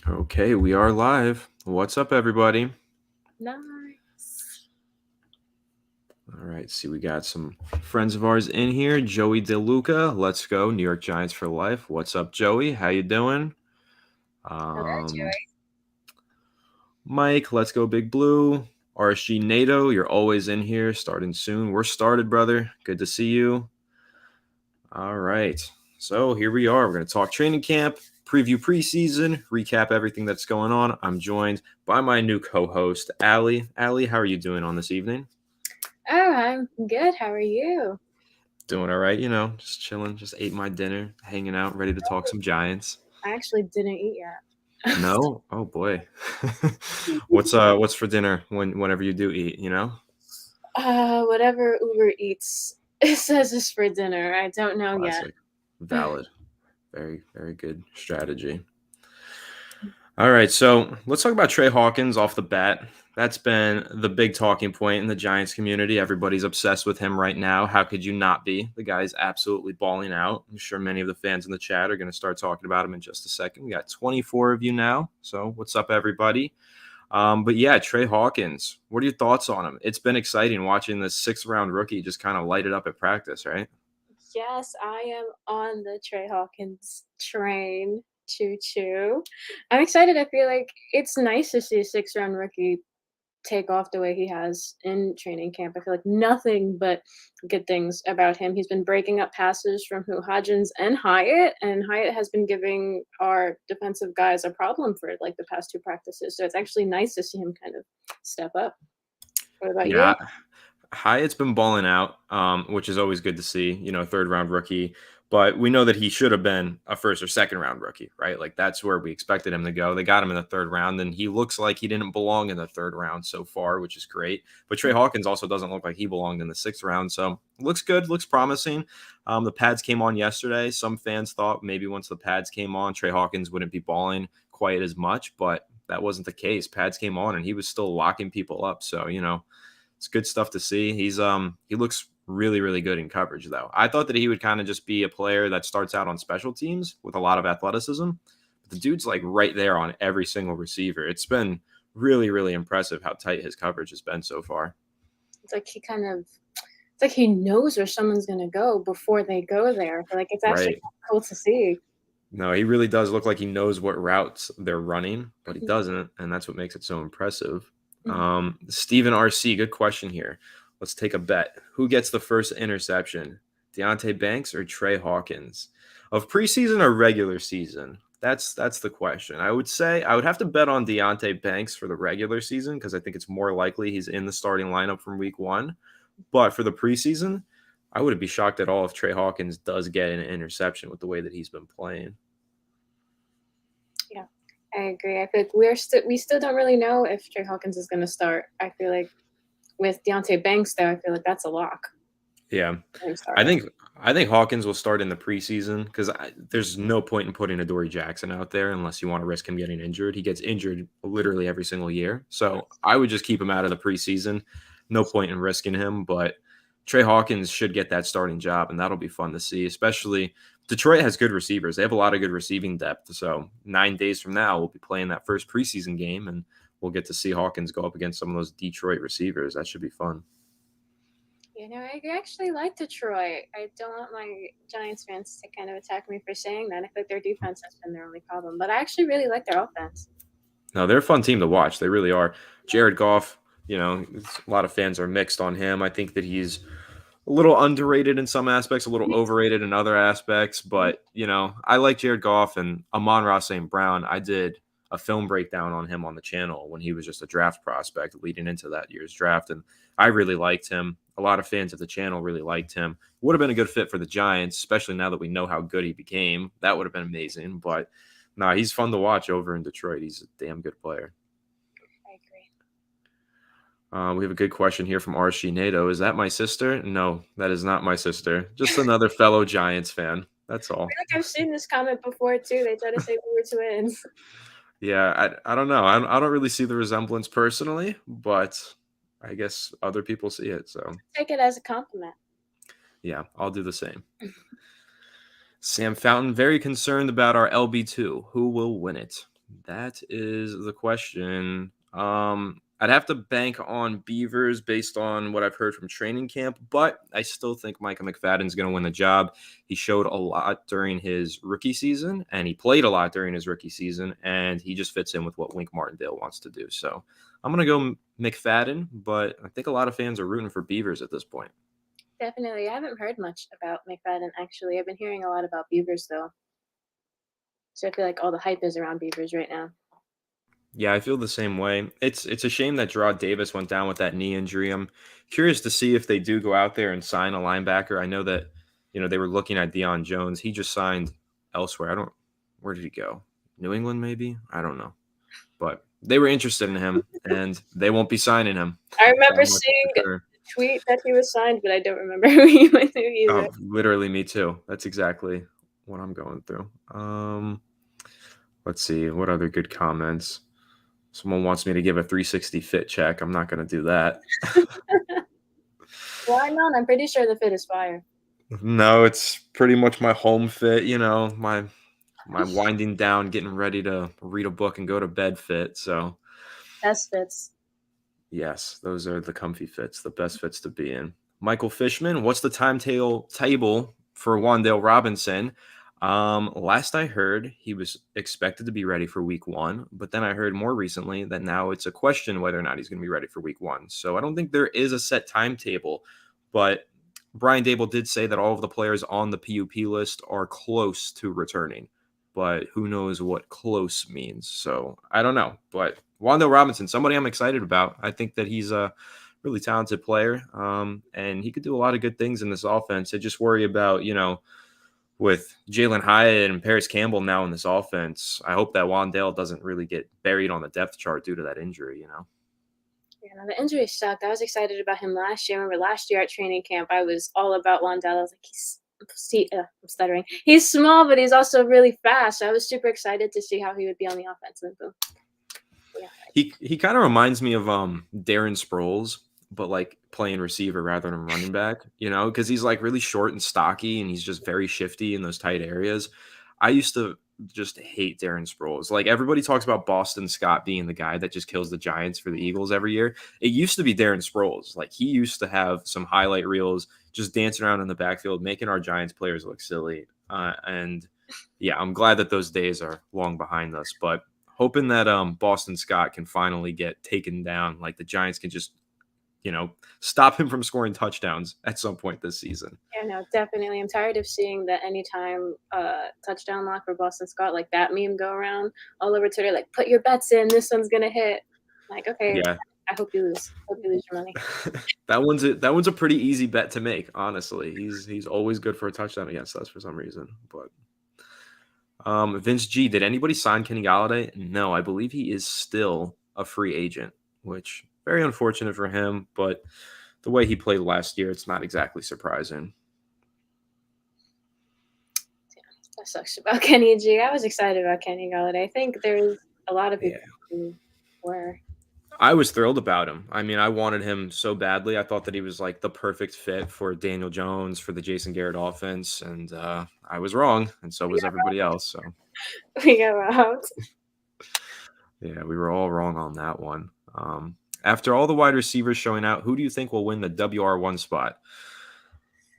Okay, we are live. What's up, everybody? Nice. All right, see, we got some friends of ours in here. Joey DeLuca, let's go. New York Giants for life. What's up, Joey? How you doing? Hello, Um, Joey. Mike, let's go, Big Blue. RSG NATO, you're always in here. Starting soon. We're started, brother. Good to see you. All right, so here we are. We're going to talk training camp, preview preseason, recap everything that's going on. I'm joined by my new co-host, Allie. Allie, how are you doing on this evening? Oh, I'm good. How are you? Doing all right, just chilling. Just ate my dinner, hanging out, ready to talk some Giants. I actually didn't eat yet. No? Oh boy. What's for dinner whenever you do eat, Whatever Uber Eats says is for dinner. I don't know yet. Classic. Valid. Very, very good strategy. All right, so let's talk about Trey Hawkins off the bat. That's been the big talking point in the Giants community. Everybody's obsessed with him right now. How could you not be? The guy's absolutely balling out. I'm sure many of the fans in the chat are going to start talking about him in just a second. We got 24 of you now. So what's up, everybody? But yeah, Trey Hawkins, what are your thoughts on him? It's been exciting watching this 6th-round rookie just kind of light it up at practice, right? Yes, I am on the Trey Hawkins train. Choo choo. I'm excited. I feel like it's nice to see a 6th-round rookie take off the way he has in training camp. I feel like nothing but good things about him. He's been breaking up passes from Hodgins and Hyatt, and Hyatt has been giving our defensive guys a problem for like the past 2 practices. So it's actually nice to see him kind of step up. What about you? Yeah, Hyatt's been balling out, which is always good to see, 3rd-round rookie. But we know that he should have been a 1st or 2nd-round rookie, right? Like that's where we expected him to go. They got him in the 3rd round, and he looks like he didn't belong in the 3rd round so far, which is great. But Trey Hawkins also doesn't look like he belonged in the 6th round, so looks good, looks promising. The pads came on yesterday. Some fans thought maybe once the pads came on, Trey Hawkins wouldn't be balling quite as much, but that wasn't the case. Pads came on, and he was still locking people up. So it's good stuff to see. He looks really, really good in coverage, though. I thought that he would kind of just be a player that starts out on special teams with a lot of athleticism. But the dude's like right there on every single receiver. It's been really, really impressive how tight his coverage has been so far. It's like it's like he knows where someone's gonna go before they go there. Like it's actually Right. cool to see. No, he really does look like he knows what routes they're running, but he doesn't, and that's what makes it so impressive. Steven RC, good question here. Let's take a bet. Who gets the first interception? Deontay Banks or Trey Hawkins? Of preseason or regular season? That's the question. I would say I would have to bet on Deontay Banks for the regular season because I think it's more likely he's in the starting lineup from week 1. But for the preseason, I wouldn't be shocked at all if Trey Hawkins does get an interception with the way that he's been playing. Yeah, I agree. I feel like we still don't really know if Trey Hawkins is going to start. I feel like with Deontay Banks, though, I feel like that's a lock. Yeah, I think Hawkins will start in the preseason because there's no point in putting Adoree Jackson out there unless you want to risk him getting injured. He gets injured literally every single year, so I would just keep him out of the preseason. No point in risking him, but Trey Hawkins should get that starting job, and that'll be fun to see. Especially Detroit has good receivers; they have a lot of good receiving depth. So 9 days from now, we'll be playing that first preseason game, and we'll get to see Hawkins go up against some of those Detroit receivers. That should be fun. I actually like Detroit. I don't want my Giants fans to kind of attack me for saying that. I feel like their defense has been their only problem, but I actually really like their offense. No, they're a fun team to watch. They really are. Jared Goff, a lot of fans are mixed on him. I think that he's a little underrated in some aspects, a little overrated in other aspects. But, I like Jared Goff and Amon-Ra St. Brown. I did a film breakdown on him on the channel when he was just a draft prospect leading into that year's draft. And I really liked him. A lot of fans of the channel really liked him. Would have been a good fit for the Giants, especially now that we know how good he became. That would have been amazing. But nah, he's fun to watch over in Detroit. He's a damn good player. I agree. We have a good question here from RC NATO. Is that my sister? No, that is not my sister. Just another fellow Giants fan. That's all. I feel like I've seen this comment before too. They try to say we were twins. Yeah, I don't know. I don't really see the resemblance personally, but I guess other people see it. So Take it as a compliment. yeah, I'll do the same. Sam Fountain, very concerned about our LB2. Who will win it? That is the question. I'd have to bank on Beavers based on what I've heard from training camp, but I still think Micah McFadden's going to win the job. He showed a lot during his rookie season, and he played a lot during his rookie season, and he just fits in with what Wink Martindale wants to do. So I'm going to go McFadden, but I think a lot of fans are rooting for Beavers at this point. Definitely. I haven't heard much about McFadden, actually. I've been hearing a lot about Beavers, though. So I feel like all the hype is around Beavers right now. Yeah, I feel the same way. It's a shame that Gerard Davis went down with that knee injury. I'm curious to see if they do go out there and sign a linebacker. I know that, they were looking at Deion Jones. He just signed elsewhere. Where did he go? New England, maybe? I don't know. But they were interested in him, and they won't be signing him. I remember seeing a tweet that he was signed, but I don't remember who he went to either. Oh, literally me too. That's exactly what I'm going through. Let's see. What other good comments? Someone wants me to give a 360 fit check. I'm not going to do that. Why not? I'm pretty sure the fit is fire. No, it's pretty much my home fit, my winding down, getting ready to read a book and go to bed fit. So best fits. Yes, those are the comfy fits, the best fits to be in. Michael Fishman, what's the timetable for Wan'Dale Robinson? Last I heard, he was expected to be ready for week 1, but then I heard more recently that now it's a question whether or not he's going to be ready for week 1. So I don't think there is a set timetable, but Brian Dable did say that all of the players on the PUP list are close to returning, but who knows what close means. So I don't know, but Wan'Dale Robinson, somebody I'm excited about. I think that he's a really talented player, and he could do a lot of good things in this offense. I just worry about, with Jalen Hyatt and Paris Campbell now in this offense, I hope that Wan'Dale doesn't really get buried on the depth chart due to that injury, Yeah, no, the injury sucked. I was excited about him last year. I remember last year at training camp, I was all about Wan'Dale. I was like, I'm stuttering. He's small, but he's also really fast. So I was super excited to see how he would be on the offense. Yeah. He kind of reminds me of Darren Sproles, but like playing receiver rather than running back, because he's like really short and stocky and he's just very shifty in those tight areas. I used to just hate Darren Sproles. Like everybody talks about Boston Scott being the guy that just kills the Giants for the Eagles every year. It used to be Darren Sproles. Like he used to have some highlight reels just dancing around in the backfield, making our Giants players look silly. And yeah, I'm glad that those days are long behind us, but hoping that Boston Scott can finally get taken down. Like the Giants can just, stop him from scoring touchdowns at some point this season. Yeah, no, definitely. I'm tired of seeing that anytime touchdown lock for Boston Scott, like that meme go around all over Twitter, like put your bets in, this one's gonna hit. Like, okay, yeah. I hope you lose. Hope you lose your money. That one's a pretty easy bet to make, honestly. He's always good for a touchdown against us for some reason. But Vince G, did anybody sign Kenny Golladay? No, I believe he is still a free agent, which very unfortunate for him, but the way he played last year, it's not exactly surprising. Yeah, that sucks about Kenny G. I was excited about Kenny Golladay. I think there's a lot of people who were. I was thrilled about him. I mean, I wanted him so badly. I thought that he was like the perfect fit for Daniel Jones, for the Jason Garrett offense, and I was wrong, and so was everybody else. So we got robbed. Yeah, we were all wrong on that one. After all the wide receivers showing out, who do you think will win the WR1 spot?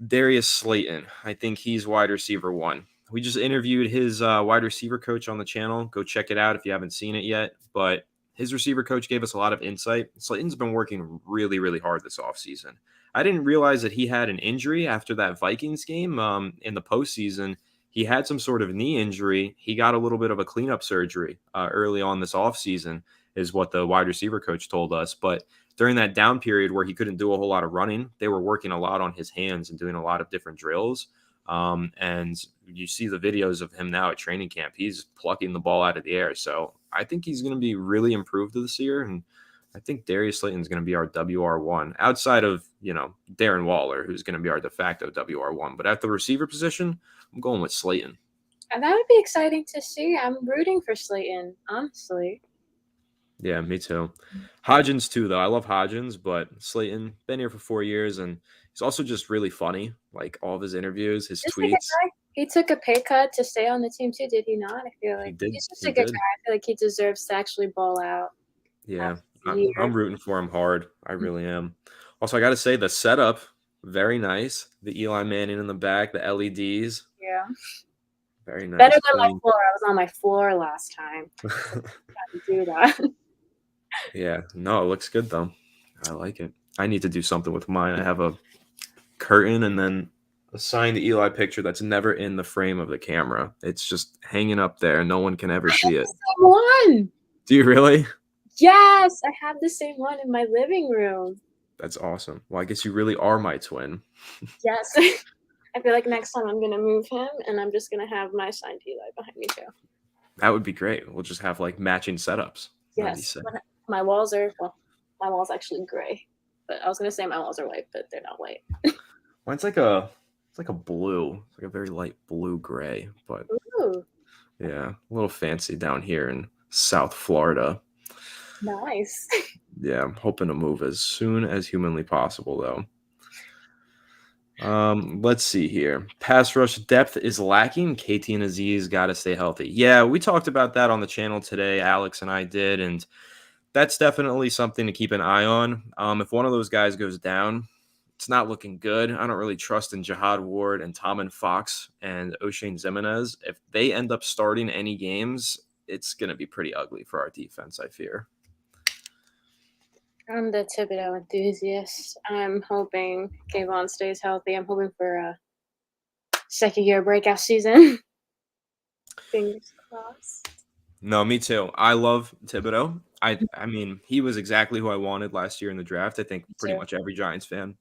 Darius Slayton. I think he's wide receiver 1. We just interviewed his wide receiver coach on the channel. Go check it out if you haven't seen it yet. But his receiver coach gave us a lot of insight. Slayton's been working really, really hard this offseason. I didn't realize that he had an injury after that Vikings game in the postseason. He had some sort of knee injury. He got a little bit of a cleanup surgery early on this offseason, is what the wide receiver coach told us. But during that down period where he couldn't do a whole lot of running, they were working a lot on his hands and doing a lot of different drills. And you see the videos of him now at training camp. He's plucking the ball out of the air. So I think he's going to be really improved this year. And I think Darius Slayton is going to be our WR1 outside of, Darren Waller, who's going to be our de facto WR1. But at the receiver position, I'm going with Slayton. And that would be exciting to see. I'm rooting for Slayton, honestly. Yeah, me too. Hodgins too, though. I love Hodgins, but Slayton, been here for 4 years, and he's also just really funny. Like all of his interviews, his tweets. He took a pay cut to stay on the team too, did he not? I feel He like did. he's just He a good did. guy. I feel like he deserves to actually ball out Yeah, after the I'm year. rooting for him hard. I really am. Also, I got to say the setup very nice. The Eli Manning in the back, the LEDs, Yeah. very Better nice, than my clean. floor. I was on my floor last time. Had to do that. Yeah, no, it looks good though. I like it. I need to do something with mine. I have a curtain and then a signed Eli picture that's never in the frame of the camera. It's just hanging up there. No one can ever I have see it. the same one. Do you really? Yes, I have the same one in my living room. That's awesome. Well, I guess you really are my twin. Yes. I feel like next time I'm gonna move him and I'm just gonna have my signed Eli behind me too. That would be great. We'll just have like matching setups. That'd be Yes. sick. My walls are my wall's actually gray. But I was gonna say my walls are white, but they're not white. Mine's like a blue. It's like a very light blue gray, but Ooh, yeah, a little fancy down here in South Florida. nice. Yeah, I'm hoping to move as soon as humanly possible though. Let's see here. Pass rush depth is lacking. KT and Aziz got to stay healthy. Yeah, we talked about that on the channel today. Alex and I did, and that's definitely something to keep an eye on. If one of those guys goes down, it's not looking good. I don't really trust in Jihad Ward and Tom and Fox and O'Shane Zimenez. If they end up starting any games, it's going to be pretty ugly for our defense, I fear. I'm the Thibodeaux enthusiast. I'm hoping Kayvon stays healthy. I'm hoping for a second year breakout season. Fingers crossed. No, me too. I love Thibodeaux. I mean, he was exactly who I wanted last year in the draft. I think Me pretty too. much every Giants fan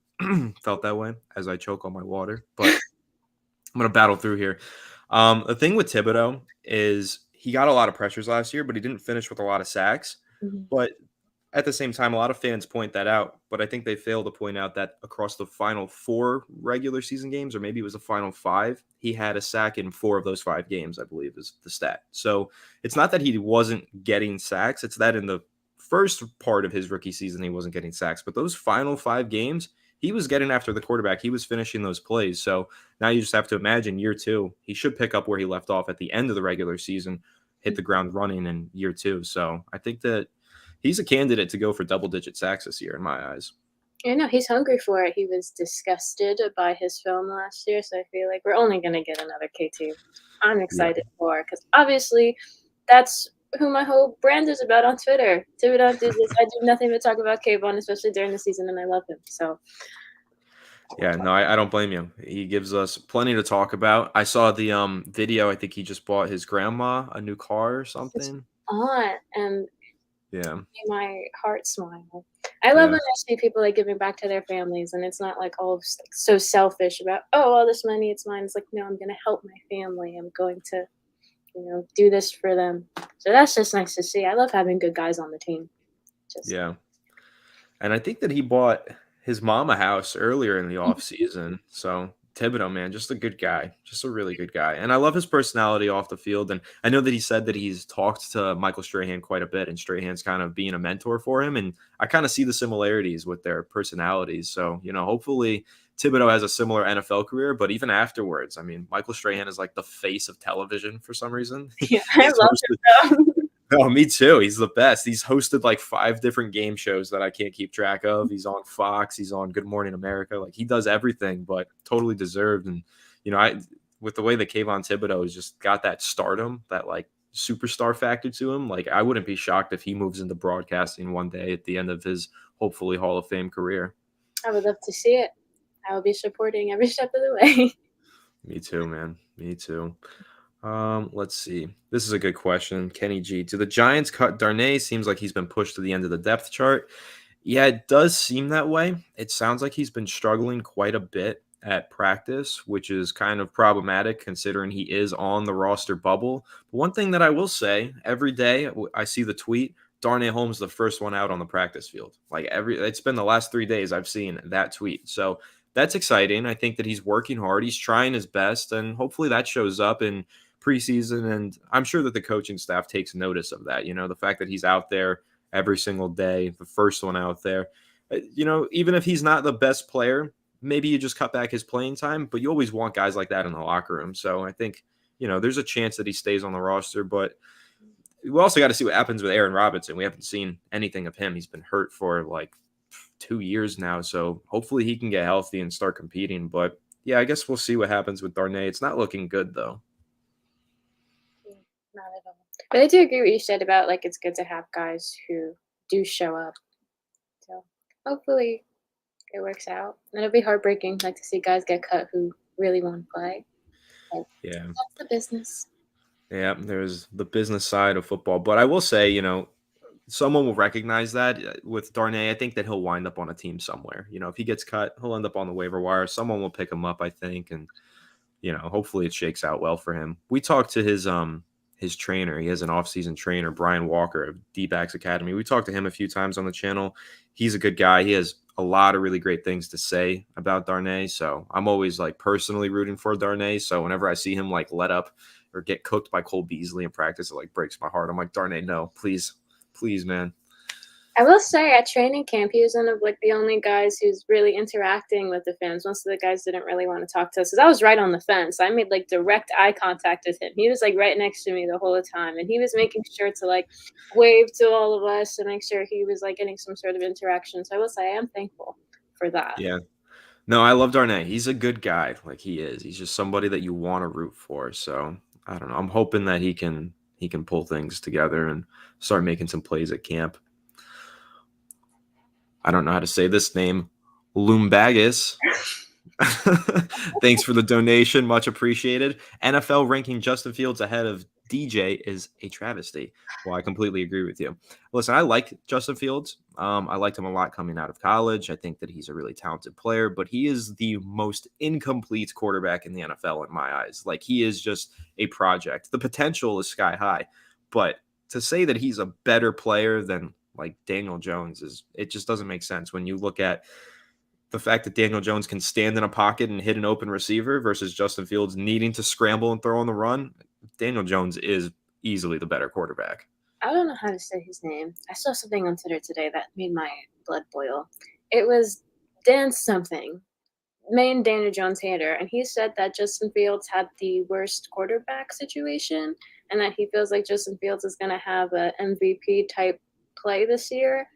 felt that way as I choke on my water. But I'm gonna battle through here. The thing with Thibodeaux is he got a lot of pressures last year, but he didn't finish with a lot of sacks. Mhm. But at the same time, a lot of fans point that out, but I think they fail to point out that across the final 4 regular season games, or maybe it was the final 5, he had a sack in 4 of those 5 games, I believe is the stat. So it's not that he wasn't getting sacks, it's that in the first part of his rookie season, he wasn't getting sacks. But those final 5 games, he was getting after the quarterback. He was finishing those plays. So now you just have to imagine year 2, he should pick up where he left off at the end of the regular season, hit the ground running in year 2. So I think that he's a candidate to go for double-digit sacks this year in my eyes. Yeah, no, he's hungry for it. He was disgusted by his film last year, so I feel like we're only going to get another KT. I'm Yeah, excited for because obviously that's who my whole brand is about on Twitter. Thibodeaux enthusiast. I do nothing but talk about Kayvon, especially during the season, and I love him. So yeah, no, I don't blame you. He gives us plenty to talk about. I saw the video. I think he just bought his grandma a new car or it's something. on, and Yeah, made my heart smile. I love yeah, when I see people like giving back to their families, and it's not like all like, so selfish about all this money, it's mine. It's like no, I'm going to help my family. I'm going to do this for them. So that's just nice to see. I love having good guys on the team. Just yeah. And I think that he bought his mom a house earlier in the off season. So Thibodeaux, man, just a good guy, just a really good guy. And I love his personality off the field. And I know that he said that he's talked to Michael Strahan quite a bit, and Strahan's kind of being a mentor for him. And I kind of see the similarities with their personalities. So, hopefully Thibodeaux has a similar NFL career, but even afterwards, I mean, Michael Strahan is like the face of television for some reason. yeah, I He's hosted love it though. No, me too. He's the best. He's hosted like 5 different game shows that I can't keep track of. He's on Fox. He's on Good Morning America. Like he does everything, but totally deserved. And I with the way that Kayvon Thibodeaux has just got that stardom, that like superstar factor to him. Like I wouldn't be shocked if he moves into broadcasting one day at the end of his hopefully Hall of Fame career. I would love to see it. I will be supporting every step of the way. Me too, man. Me too. Let's see. This is a good question. Kenny G. Do the Giants cut Darnay? Seems like he's been pushed to the end of the depth chart. Yeah, it does seem that way. It sounds like he's been struggling quite a bit at practice, which is kind of problematic considering he is on the roster bubble. But one thing that I will say, every day I see the tweet, Darnay Holmes the first one out on the practice field. Like it's been the last 3 days I've seen that tweet. So that's exciting. I think that he's working hard. He's trying his best, and hopefully that shows up in preseason. And I'm sure that the coaching staff takes notice of that. The fact that he's out there every single day, the first one out there. Even if he's not the best player, maybe you just cut back his playing time, but you always want guys like that in the locker room. So I think, there's a chance that he stays on the roster, but we also got to see what happens with Aaron Robinson. We haven't seen anything of him. He's been hurt for like 2 years now. So hopefully he can get healthy and start competing. But yeah, I guess we'll see what happens with Darnay. It's not looking good though. Not at all. But I do agree what you said about like it's good to have guys who do show up. So hopefully it works out. And it'll be heartbreaking like to see guys get cut who really want to play. But Yeah. that's the business. Yeah. There's the business side of football. But I will say, someone will recognize that with Darnay. I think that he'll wind up on a team somewhere. If he gets cut, he'll end up on the waiver wire. Someone will pick him up, I think. And, hopefully it shakes out well for him. We talked to his trainer. He has an off-season trainer, Brian Walker of D-Backs Academy. We talked to him a few times on the channel. He's a good guy. He has a lot of really great things to say about Darnay. So I'm always like personally rooting for Darnay. So whenever I see him like let up or get cooked by Cole Beasley in practice, it like breaks my heart. I'm like, Darnay, no, please, man. I will say at training camp, he was one of like the only guys who's really interacting with the fans. Most of the guys didn't really want to talk to us because I was right on the fence. I made like direct eye contact with him. He was like right next to me the whole time, and he was making sure to like wave to all of us and make sure he was like getting some sort of interaction. So I will say I am thankful for that. Yeah. No, I love Darnay. He's a good guy. Like he is. He's just somebody that you want to root for. So I don't know. I'm hoping that he can pull things together and start making some plays at camp. I don't know how to say this name. Lumbagus. Thanks for the donation. Much appreciated. NFL ranking Justin Fields ahead of DJ is a travesty. Well, I completely agree with you. Listen, I like Justin Fields. I liked him a lot coming out of college. I think that he's a really talented player, but he is the most incomplete quarterback in the NFL in my eyes. Like he is just a project. The potential is sky high, but to say that he's a better player than like Daniel Jones it just doesn't make sense when you look at the fact that Daniel Jones can stand in a pocket and hit an open receiver versus Justin Fields needing to scramble and throw on the run. Daniel Jones is easily the better quarterback. I don't know how to say his name. I saw something on Twitter today that made my blood boil. It was Dan something, main Daniel Jones hater, and he said that Justin Fields had the worst quarterback situation and that he feels like Justin Fields is going to have a MVP type play this year.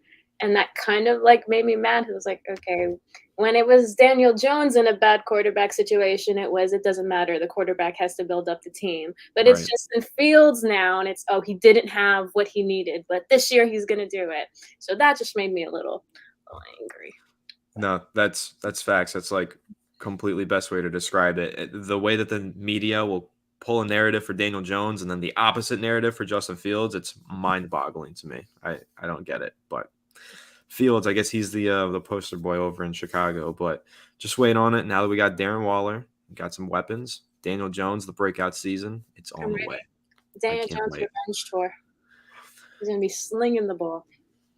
And that kind of like made me mad. It was like, okay, when it was Daniel Jones in a bad quarterback situation, it doesn't matter. The quarterback has to build up the team. But it's Justin Fields now, and it's, he didn't have what he needed, but this year he's going to do it. So that just made me a little angry. No, that's facts. That's like completely best way to describe it. The way that the media will pull a narrative for Daniel Jones and then the opposite narrative for Justin Fields, it's mind-boggling to me. I don't get it, but Fields, I guess he's the poster boy over in Chicago, but just wait on it. Now that we got Darren Waller, we got some weapons. Daniel Jones, the breakout season, it's on the way. Daniel Jones revenge tour. He's going to be slinging the ball.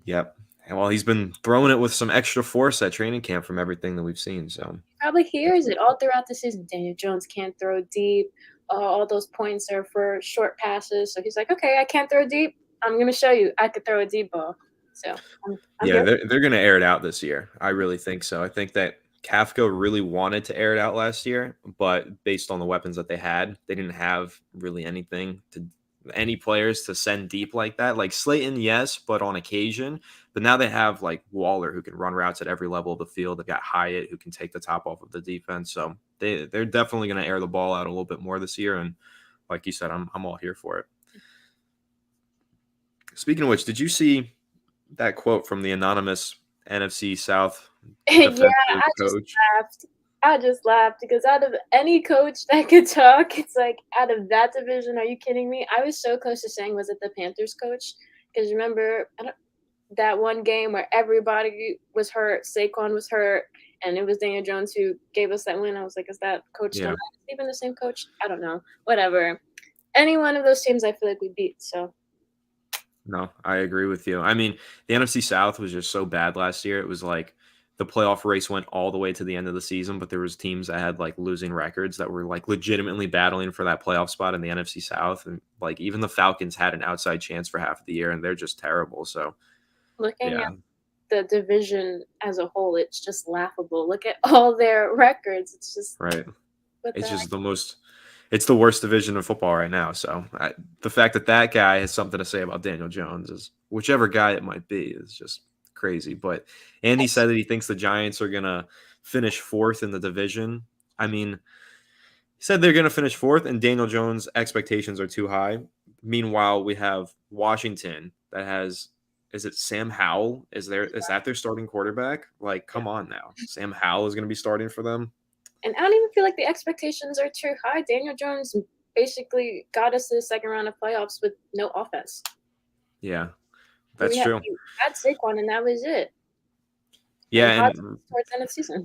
Yep. And well, he's been throwing it with some extra force at training camp from everything that we've seen. So he probably hears it all throughout the season. Daniel Jones can't throw deep. All those points are for short passes. So he's like, okay, I can't throw deep. I'm going to show you I could throw a deep ball. So I'm yeah, they're going to air it out this year. I really think so. I think that Kafka really wanted to air it out last year, but based on the weapons that they had, they didn't have really any players to send deep like that. Like Slayton, yes, but on occasion. But now they have like Waller who can run routes at every level of the field. They've got Hyatt who can take the top off of the defense. So they're definitely going to air the ball out a little bit more this year. And like you said, I'm all here for it. Speaking of which, did you see that quote from the anonymous NFC South yeah, I just laughed because out of any coach that could talk, it's like out of that division, are you kidding me? I was so close to saying, was it the Panthers coach? Because remember that one game where everybody was hurt, Saquon was hurt, and it was Daniel Jones who gave us that win. I was like, is that coach still even the same coach? I don't know. Whatever. Any one of those teams I feel like we beat, so. No, I agree with you. I mean, the NFC South was just so bad last year. It was like the playoff race went all the way to the end of the season, but there was teams that had like losing records that were like legitimately battling for that playoff spot in the NFC South. And like even the Falcons had an outside chance for half of the year, and they're just terrible. So looking at the division as a whole, it's just laughable. Look at all their records. It's just Right. what the It's heck? just it's the worst division of football right now. So the fact that that guy has something to say about Daniel Jones is whichever guy it might be is just crazy. But Andy said that he thinks the Giants are going to finish fourth in the division. I mean, he said they're going to finish fourth, and Daniel Jones' expectations are too high. Meanwhile, we have Washington that has, is it Sam Howell? Is that their starting quarterback? Like, Yeah. come on now. Sam Howell is going to be starting for them. And I don't even feel like the expectations are too high. Daniel Jones basically got us to the second round of playoffs with no offense. Yeah, We that's had true. we had Saquon, and that was it. Yeah, And hot and towards the end of the season.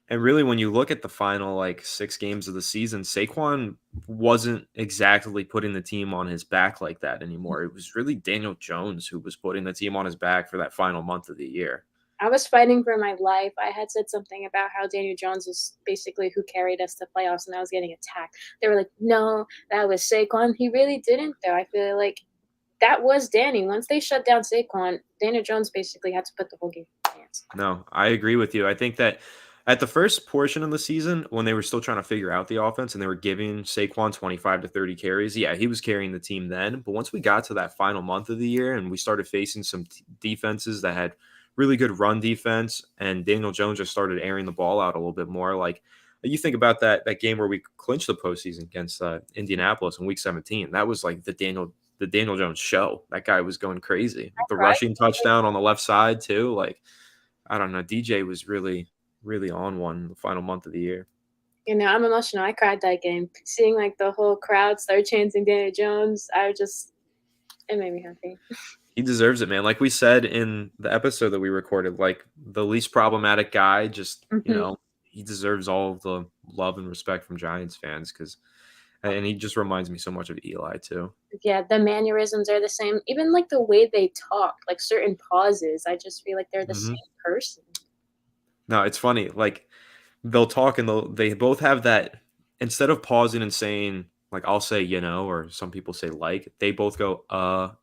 And really, when you look at the final like 6 games of the season, Saquon wasn't exactly putting the team on his back like that anymore. It was really Daniel Jones who was putting the team on his back for that final month of the year. I was fighting for my life. I had said something about how Daniel Jones is basically who carried us to playoffs, and I was getting attacked. They were like, "No, that was Saquon." He really didn't, though. I feel like that was Danny. Once they shut down Saquon, Daniel Jones basically had to put the whole game in his hands. No, I agree with you. I think that at the first portion of the season, when they were still trying to figure out the offense and they were giving Saquon 25 to 30 carries, yeah, he was carrying the team then. But once we got to that final month of the year and we started facing some defenses that had really good run defense, and Daniel Jones just started airing the ball out a little bit more, like you think about that game where we clinched the postseason against Indianapolis in Week 17. That was like the Daniel Jones show. That guy was going crazy. The Right? rushing touchdown on the left side too, like. I don't know. DJ was really, really on one the final month of the year. You know, I'm emotional. I cried that game. Seeing like the whole crowd start chanting Daniel Jones, it made me happy. He deserves it, man. Like we said in the episode that we recorded, like the least problematic guy, just, Mhm. he deserves all of the love and respect from Giants fans and he just reminds me so much of Eli too. Yeah, the mannerisms are the same. Even like the way they talk, like certain pauses, I just feel like they're the Hmm. same person. No, it's funny. Like they'll talk and they both have that instead of pausing and saying like I'll say or some people say like they both go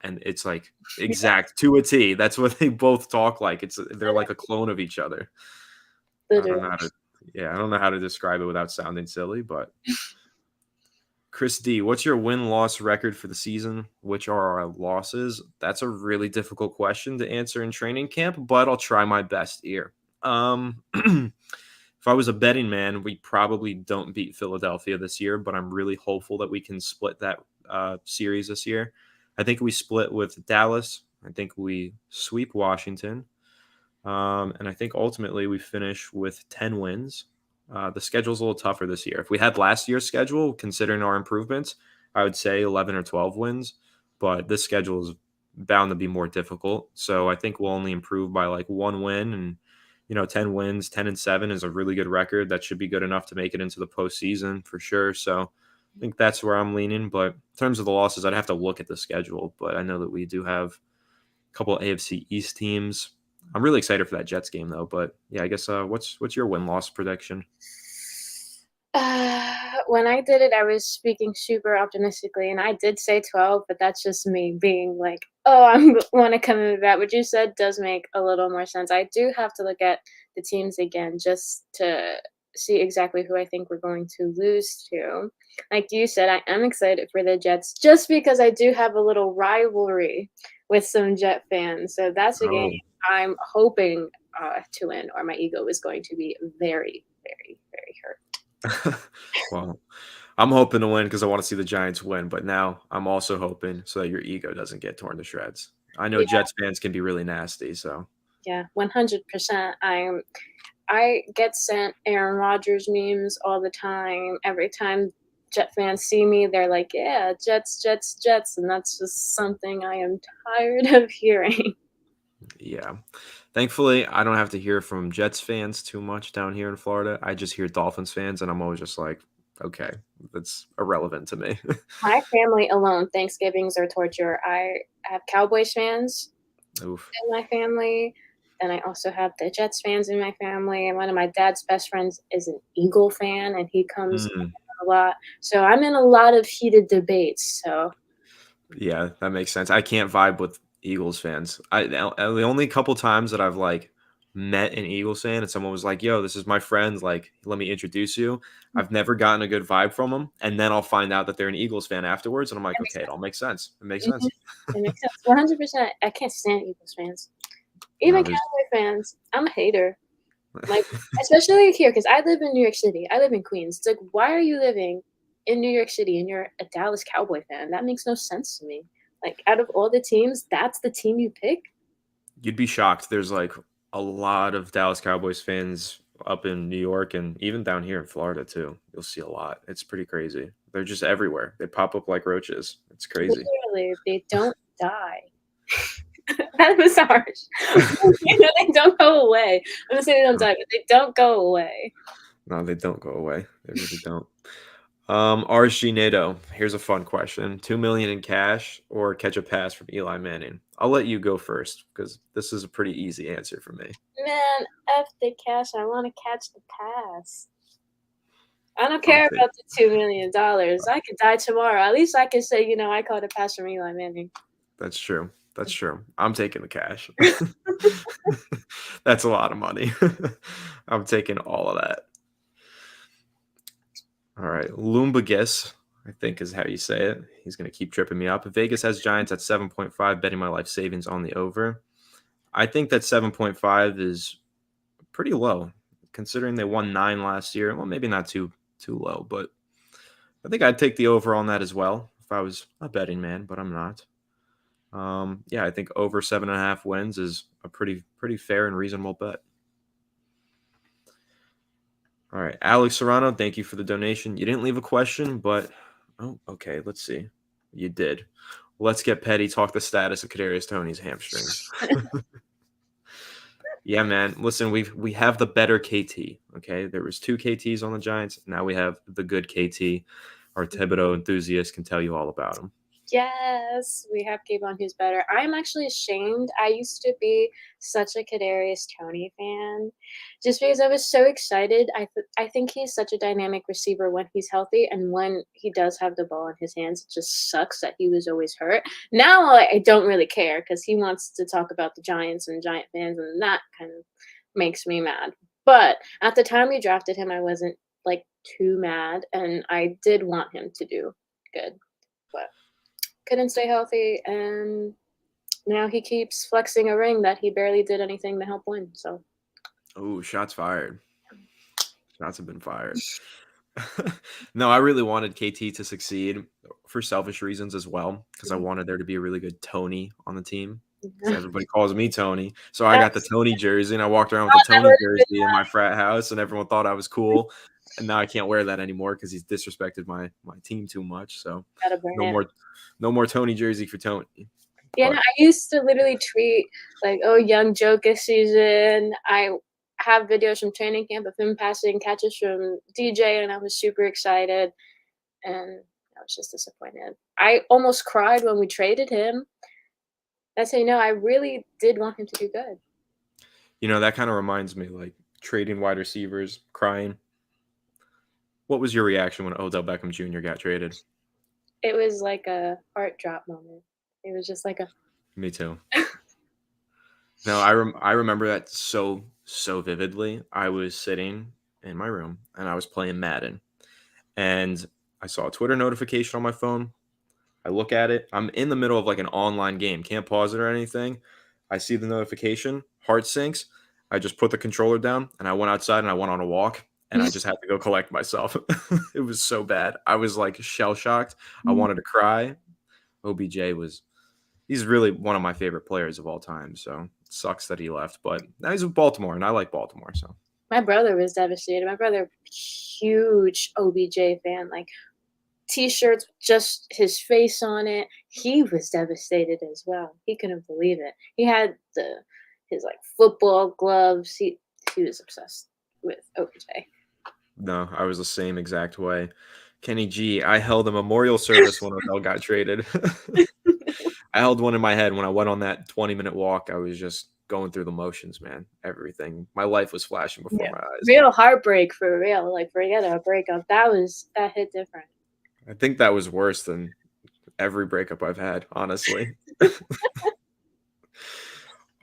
and it's like Yeah, exact to a T. That's what they both talk like. They're like a clone of each other. I don't literally. know how to I don't know how to describe it without sounding silly, but Chris D, what's your win-loss record for the season? Which are our losses? That's a really difficult question to answer in training camp, but I'll try my best here. If I was a betting man, we probably don't beat Philadelphia this year, but I'm really hopeful that we can split that series this year. I think we split with Dallas. I think we sweep Washington. And I think ultimately we finish with 10 wins. The schedule's a little tougher this year. If we had last year's schedule, considering our improvements, I would say 11 or 12 wins. But this schedule is bound to be more difficult. So I think we'll only improve by like 1 win. And 10 wins, 10-7 is a really good record. That should be good enough to make it into the postseason for sure. So I think that's where I'm leaning. But in terms of the losses, I'd have to look at the schedule. But I know that we do have a couple of AFC East teams. I'm really excited for that Jets game though. But yeah, I guess what's your win-loss prediction? When I did it, I was speaking super optimistically, and I did say 12, but that's just me being like, "Oh, I want to come in with that." What you said does make a little more sense. I do have to look at the teams again just to see exactly who I think we're going to lose to. Like you said, I am excited for the Jets just because I do have a little rivalry with some Jet fans. So that's a game Oh, I'm hoping to win, or my ego is going to be very, very, very hurt. well, I'm hoping to win because I want to see the Giants win. But now I'm also hoping so that your ego doesn't get torn to shreds. I know Jets fans can be really nasty. So Yeah, 100%. I get sent Aaron Rodgers memes all the time. Every time Jet fans see me, they're like, "Yeah, Jets, Jets, Jets," and that's just something I am tired of hearing. yeah. Thankfully, I don't have to hear from Jets fans too much down here in Florida. I just hear Dolphins fans, and I'm always just like, okay, that's irrelevant to me. My family alone, Thanksgivings are torture. I have Cowboys fans Oof. in my family, and I also have the Jets fans in my family. And one of my dad's best friends is an Eagle fan, and he comes Mm, a lot. So I'm in a lot of heated debates. So yeah, that makes sense. I can't vibe with Eagles fans. The only couple times that I've like met an Eagles fan and someone was like, "Yo, this is my friend. Like, let me introduce you." I've never gotten a good vibe from them, and then I'll find out that they're an Eagles fan afterwards, and I'm like, That makes "Okay, it all makes sense. It makes sense. sense." It makes sense. 100%. I can't stand Eagles fans. No, Even there's Cowboy fans. I'm a hater. Like, especially here, because I live in New York City. I live in Queens. It's like, why are you living in New York City and you're a Dallas Cowboy fan? That makes no sense to me. Like, out of all the teams, that's the team you pick? you'd be shocked. There's like a lot of Dallas Cowboys fans up in New York and even down here in Florida too. You'll see a lot. It's pretty crazy. They're just everywhere. They pop up like roaches. It's crazy. Literally, they don't die. That was harsh. They don't go away. I'm gonna say they don't die, but they don't go away. No, they don't go away. They really don't. RSG NATO, here's a fun question: 2 million in cash or catch a pass from Eli Manning? I'll let you go first because this is a pretty easy answer for me. Man, F the cash. I want to catch the pass. I don't I'll care take about the $2 million. I could die tomorrow. At least I can say, I caught a pass from Eli Manning. That's true. That's true. I'm taking the cash. That's a lot of money. I'm taking all of that. All right. Lumba Guess, I think is how you say it. He's going to keep tripping me up. Vegas has Giants at 7.5, betting my life savings on the over. I think that 7.5 is pretty low considering they won 9 last year. Well, maybe not too low, but I think I'd take the over on that as well if I was a betting man, but I'm not. Yeah, I think over 7.5 wins is a pretty fair and reasonable bet. All right, Alex Serrano, thank you for the donation. You didn't leave a question, but okay, let's see. You did. Let's get petty. Talk the status of Kadarius Tony's hamstrings. Yeah, man. Listen, we have the better KT. Okay, there was 2 KTs on the Giants. Now we have the good KT. Our Thibodeaux enthusiast can tell you all about him. Yes, we have Kayvon who's better. I'm actually ashamed. I used to be such a Kadarius Tony fan just because I was so excited. I think he's such a dynamic receiver when he's healthy, and when he does have the ball in his hands, it just sucks that he was always hurt. Now I don't really care because he wants to talk about the Giants and Giant fans, and that kind of makes me mad. But at the time we drafted him, I wasn't like too mad, and I did want him to do good. But couldn't stay healthy, and now he keeps flexing a ring that he barely did anything to help win. So, Oh, shots fired. Shots have been fired. No, I really wanted KT to succeed for selfish reasons as well because I wanted there to be a really good Tony on the team. Everybody calls me Tony. So I got the Tony jersey, and I walked around with the Tony jersey in my frat house, and everyone thought I was cool. And now I can't wear that anymore because he's disrespected my team too much. So no more Tony jersey for Tony. Yeah, no, I used to literally tweet like, "Oh, young Joker season." I have videos from training camp of him passing catches from DJ, and I was super excited. And I was just disappointed. I almost cried when we traded him. That's how you know I really did want him to do good. That kind of reminds me, like trading wide receivers, crying. What was your reaction when Odell Beckham Jr. got traded? It was like a heart drop moment. It was just like a. Me too. No, I remember that so vividly. I was sitting in my room and I was playing Madden, and I saw a Twitter notification on my phone. I look at it. I'm in the middle of like an online game. Can't pause it or anything. I see the notification. Heart sinks. I just put the controller down and I went outside and I went on a walk and I just had to go collect myself. It was so bad. I was like shell shocked. I wanted to cry. OBJ he's really one of my favorite players of all time. So it sucks that he left, but now he's with Baltimore and I like Baltimore. So my brother was devastated. My brother, huge OBJ fan, like T-shirts, just his face on it. He was devastated as well. He couldn't believe it. He had his like football gloves. He was obsessed with OBJ. No, I was the same exact way. Kenny G, I held a memorial service when Odell got traded. I held one in my head when I went on that 20-minute walk. I was just going through the motions, man. Everything. My life was flashing before my eyes. Real heartbreak for real. Like, forget a breakup. That hit different. I think that was worse than every breakup I've had, honestly.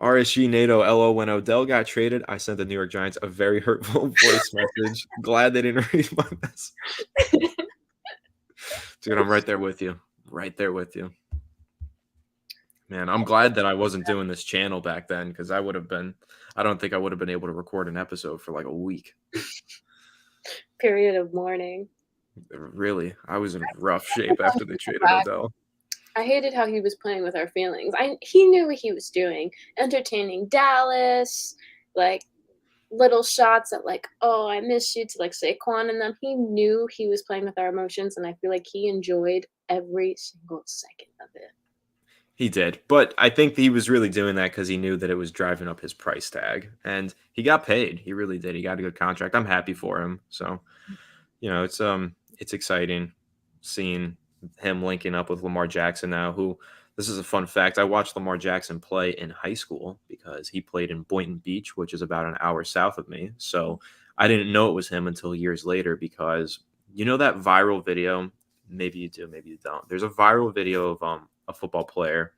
RSG NATO LO when Odell got traded, I sent the New York Giants a very hurtful voice message. Glad they didn't read my message. Dude, I'm right there with you. Right there with you. Man, I'm glad that I wasn't doing this channel back then because I don't think I would have been able to record an episode for like a week. Period of mourning. Really, I was in rough shape after they traded Odell. I hated how he was playing with our feelings. He knew what he was doing, entertaining Dallas, like little shots at like, oh, I miss you to like Saquon and them. He knew he was playing with our emotions, and I feel like he enjoyed every single second of it. He did, but I think he was really doing that because he knew that it was driving up his price tag, and he got paid. He really did. He got a good contract. I'm happy for him. So, it's exciting seeing him linking up with Lamar Jackson now. Who, this is a fun fact. I watched Lamar Jackson play in high school because he played in Boynton Beach, which is about an hour south of me. So I didn't know it was him until years later because that viral video. Maybe you do, maybe you don't. There's a viral video of a football player.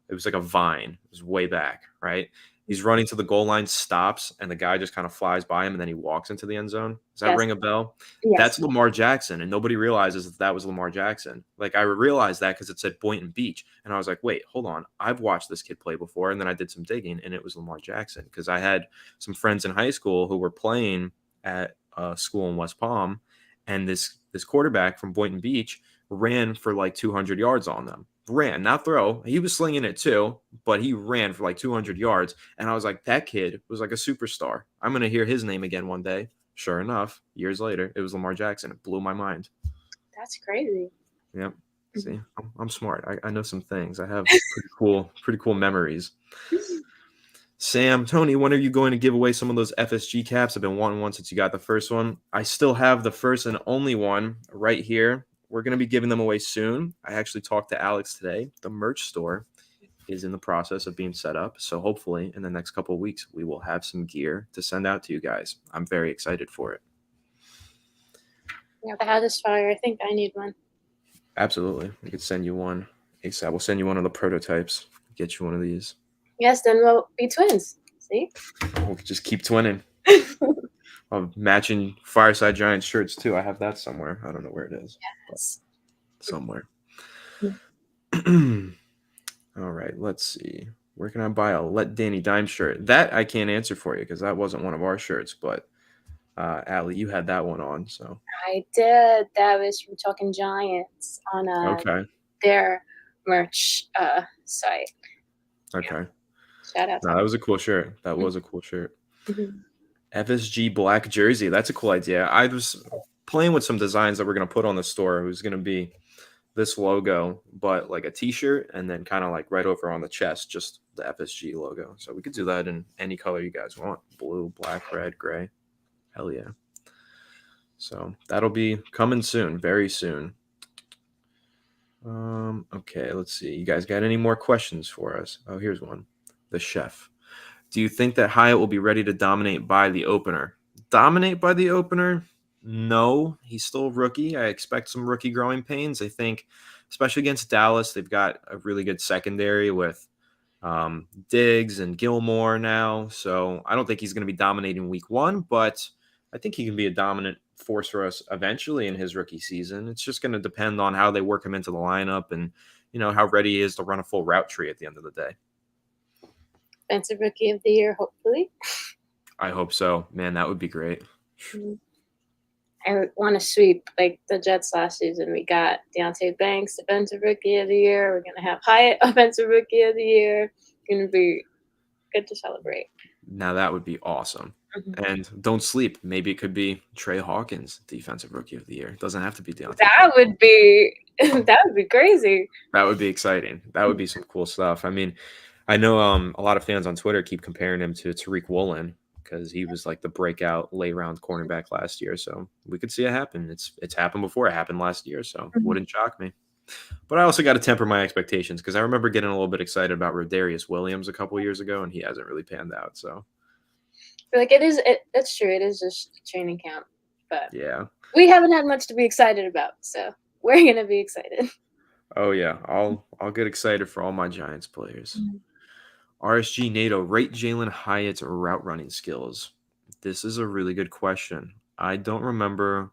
It was like a vine. It was way back, right? He's running to the goal line, stops, and the guy just kind of flies by him, and then he walks into the end zone. Does that ring a bell? Yes. That's Lamar Jackson, and nobody realizes that was Lamar Jackson. Like, I realized that because it said Boynton Beach, and I was like, wait, hold on. I've watched this kid play before, and then I did some digging, and it was Lamar Jackson because I had some friends in high school who were playing at a school in West Palm, and this quarterback from Boynton Beach ran for like 200 yards on them. Ran, not throw. He was slinging it too, but he ran for like 200 yards. And I was like, that kid was like a superstar. I'm going to hear his name again one day. Sure enough, years later, it was Lamar Jackson. It blew my mind. That's crazy. Yep. See, I'm smart. I know some things. I have pretty cool memories. Sam, Tony, when are you going to give away some of those FSG caps? I've been wanting one since you got the first one. I still have the first and only one right here. We're going to be giving them away soon. I actually talked to Alex today. The merch store is in the process of being set up. So hopefully in the next couple of weeks, we will have some gear to send out to you guys. I'm very excited for it. Yeah, the hat is fire. I think I need one. Absolutely. We could send you one ASAP. We'll send you one of the prototypes. Get you one of these. Yes, then we'll be twins. See? We'll just keep twinning. Matching Fireside Giants shirts too. I have that somewhere. I don't know where it is. Yes. Somewhere. All right, let's see. Where can I buy a Let Danny Dime shirt? That I can't answer for you because that wasn't one of our shirts, but Allie, you had that one on. So I did. That was from Talking Giants on their merch site. Okay. Yeah. Shout out. No, that was a cool shirt. That was a cool shirt. FSG black jersey. That's a cool idea. I was playing with some designs that we're going to put on the store. It was going to be this logo, but like a t-shirt and then kind of like right over on the chest, just the FSG logo. So we could do that in any color you guys want. Blue, black, red, gray. Hell yeah. So that'll be coming soon, very soon. Okay, let's see. You guys got any more questions for us? Oh, here's one. The chef. Do you think that Hyatt will be ready to dominate by the opener? Dominate by the opener? No, he's still a rookie. I expect some rookie growing pains. I think, especially against Dallas, they've got a really good secondary with Diggs and Gilmore now. So I don't think he's going to be dominating week one, but I think he can be a dominant force for us eventually in his rookie season. It's just going to depend on how they work him into the lineup and, how ready he is to run a full route tree at the end of the day. Defensive Rookie of the Year, hopefully. I hope so. Man, that would be great. I want to sweep like the Jets last season. We got Deontay Banks, Defensive Rookie of the Year. We're going to have Hyatt, Offensive Rookie of the Year. It's going to be good to celebrate. Now that would be awesome. And don't sleep. Maybe it could be Trey Hawkins, Defensive Rookie of the Year. It doesn't have to be Deontay. That would be crazy. That would be exciting. That would be some cool stuff. I mean, I know a lot of fans on Twitter keep comparing him to Tariq Woolen because he was like the breakout late round cornerback last year. So we could see it happen. It's happened before. It happened last year, so it wouldn't shock me. But I also got to temper my expectations because I remember getting a little bit excited about Rodarius Williams a couple of years ago, and he hasn't really panned out. So, like that's true. It is just training camp, but yeah, we haven't had much to be excited about, so we're gonna be excited. Oh yeah, I'll get excited for all my Giants players. RSG NATO, rate Jalen Hyatt's route running skills. This is a really good question. I don't remember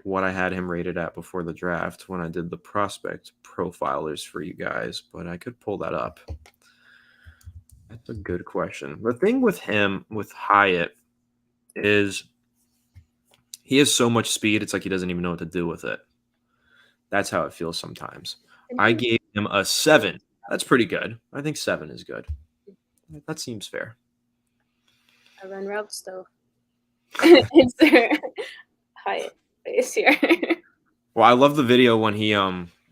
what I had him rated at before the draft when I did the prospect profilers for you guys, but I could pull that up. That's a good question. The thing with him, with Hyatt, is he has so much speed, it's like he doesn't even know what to do with it. That's how it feels sometimes. I gave him a 7. That's pretty good. I think 7 is good. That seems fair. I run routes though. Is there Hyatt face here? Well, I love the video when he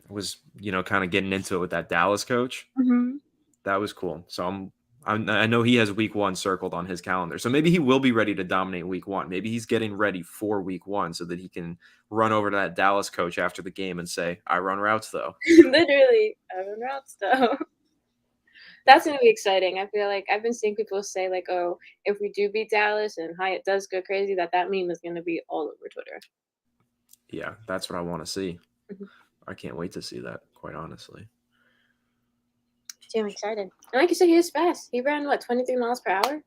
was kind of getting into it with that Dallas coach. Mm-hmm. That was cool. So I know he has week 1 circled on his calendar. So maybe he will be ready to dominate week 1. Maybe he's getting ready for week 1 so that he can run over to that Dallas coach after the game and say, I run routes though. Literally, I run routes though. That's going to be exciting. I feel like I've been seeing people say like, oh, if we do beat Dallas and Hyatt does go crazy, that meme is going to be all over Twitter. Yeah, that's what I want to see. Mm-hmm. I can't wait to see that, quite honestly. I'm excited. And like you said, he is fast. He ran, 23 miles per hour?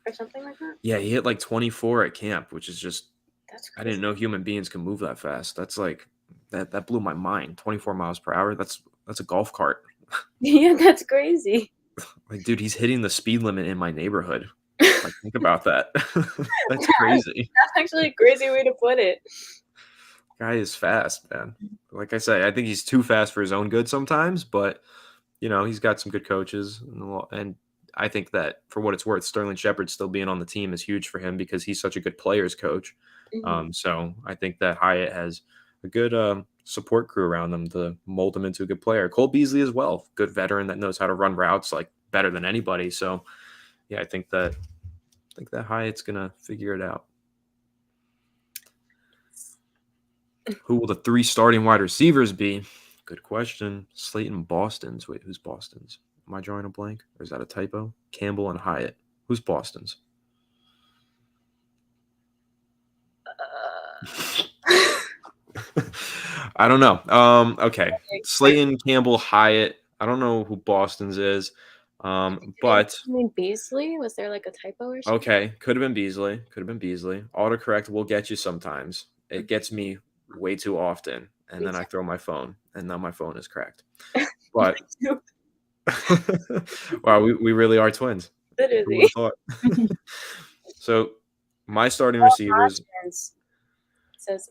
Or something like that? Yeah, he hit like 24 at camp, which is just That's crazy. I didn't know human beings can move that fast. That's like that blew my mind. 24 miles per hour. That's a golf cart. Yeah, that's crazy. Like, dude, he's hitting the speed limit in my neighborhood. Like, think about that. That's crazy. That's actually a crazy way to put it. Guy is fast, man. Like I say, I think he's too fast for his own good sometimes, but he's got some good coaches, and I think that for what it's worth, Sterling Shepard still being on the team is huge for him because he's such a good players coach. Mm-hmm. So I think that Hyatt has a good support crew around him to mold him into a good player. Cole Beasley as well, good veteran that knows how to run routes like better than anybody. So yeah, I think that Hyatt's gonna figure it out. Who will the 3 starting wide receivers be? Good question. Slayton, Boston's. Wait, who's Boston's? Am I drawing a blank? Or is that a typo? Campbell and Hyatt. Who's Boston's? I don't know. Okay. Slayton, Campbell, Hyatt. I don't know who Boston's is. But I mean Beasley? Was there like a typo or something? Okay. Could have been Beasley. Autocorrect will get you sometimes. It gets me way too often. And then I throw my phone. And now my phone is cracked. But wow, we really are twins. Literally. So my starting receivers.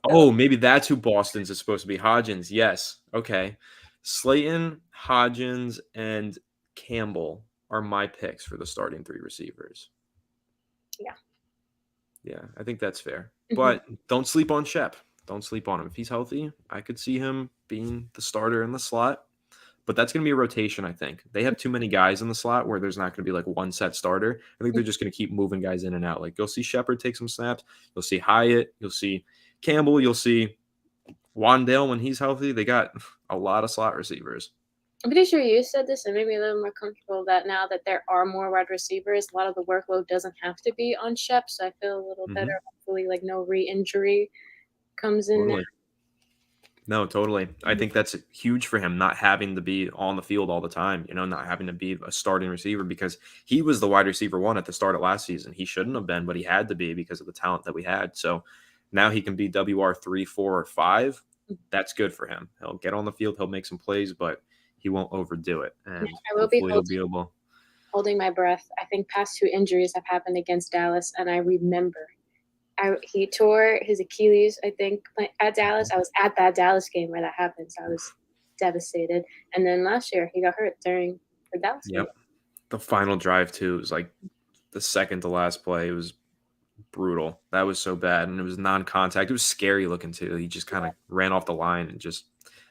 Maybe that's who Boston's is supposed to be. Hodgins, yes. Okay. Slayton, Hodgins, and Campbell are my picks for the starting 3 receivers. Yeah, I think that's fair. Mm-hmm. But don't sleep on Shep. Don't sleep on him. If he's healthy, I could see him being the starter in the slot. But that's going to be a rotation, I think. They have too many guys in the slot where there's not going to be like one set starter. I think they're just going to keep moving guys in and out. Like, you'll see Shepard take some snaps. You'll see Hyatt. You'll see Campbell. You'll see Wandale when he's healthy. They got a lot of slot receivers. I'm pretty sure you said this and made me a little more comfortable that now that there are more wide receivers, a lot of the workload doesn't have to be on Shep. So I feel a little better. Hopefully, like, no re-injury comes in totally. No, totally. I think that's huge for him, not having to be on the field all the time, not having to be a starting receiver, because he was the wide receiver 1 at the start of last season. He shouldn't have been, but he had to be because of the talent that we had. So now he can be WR3, 4, or 5. That's good for him. He'll get on the field. He'll make some plays, but he won't overdo it. And I will be holding my breath. I think past 2 injuries have happened against Dallas, and I remember he tore his Achilles, I think, at Dallas. I was at that Dallas game where that happened, so I was devastated. And then last year, he got hurt during the Dallas game. The final drive, too, was like the second to last play. It was brutal. That was so bad, and it was non-contact. It was scary looking, too. He just kind of ran off the line and just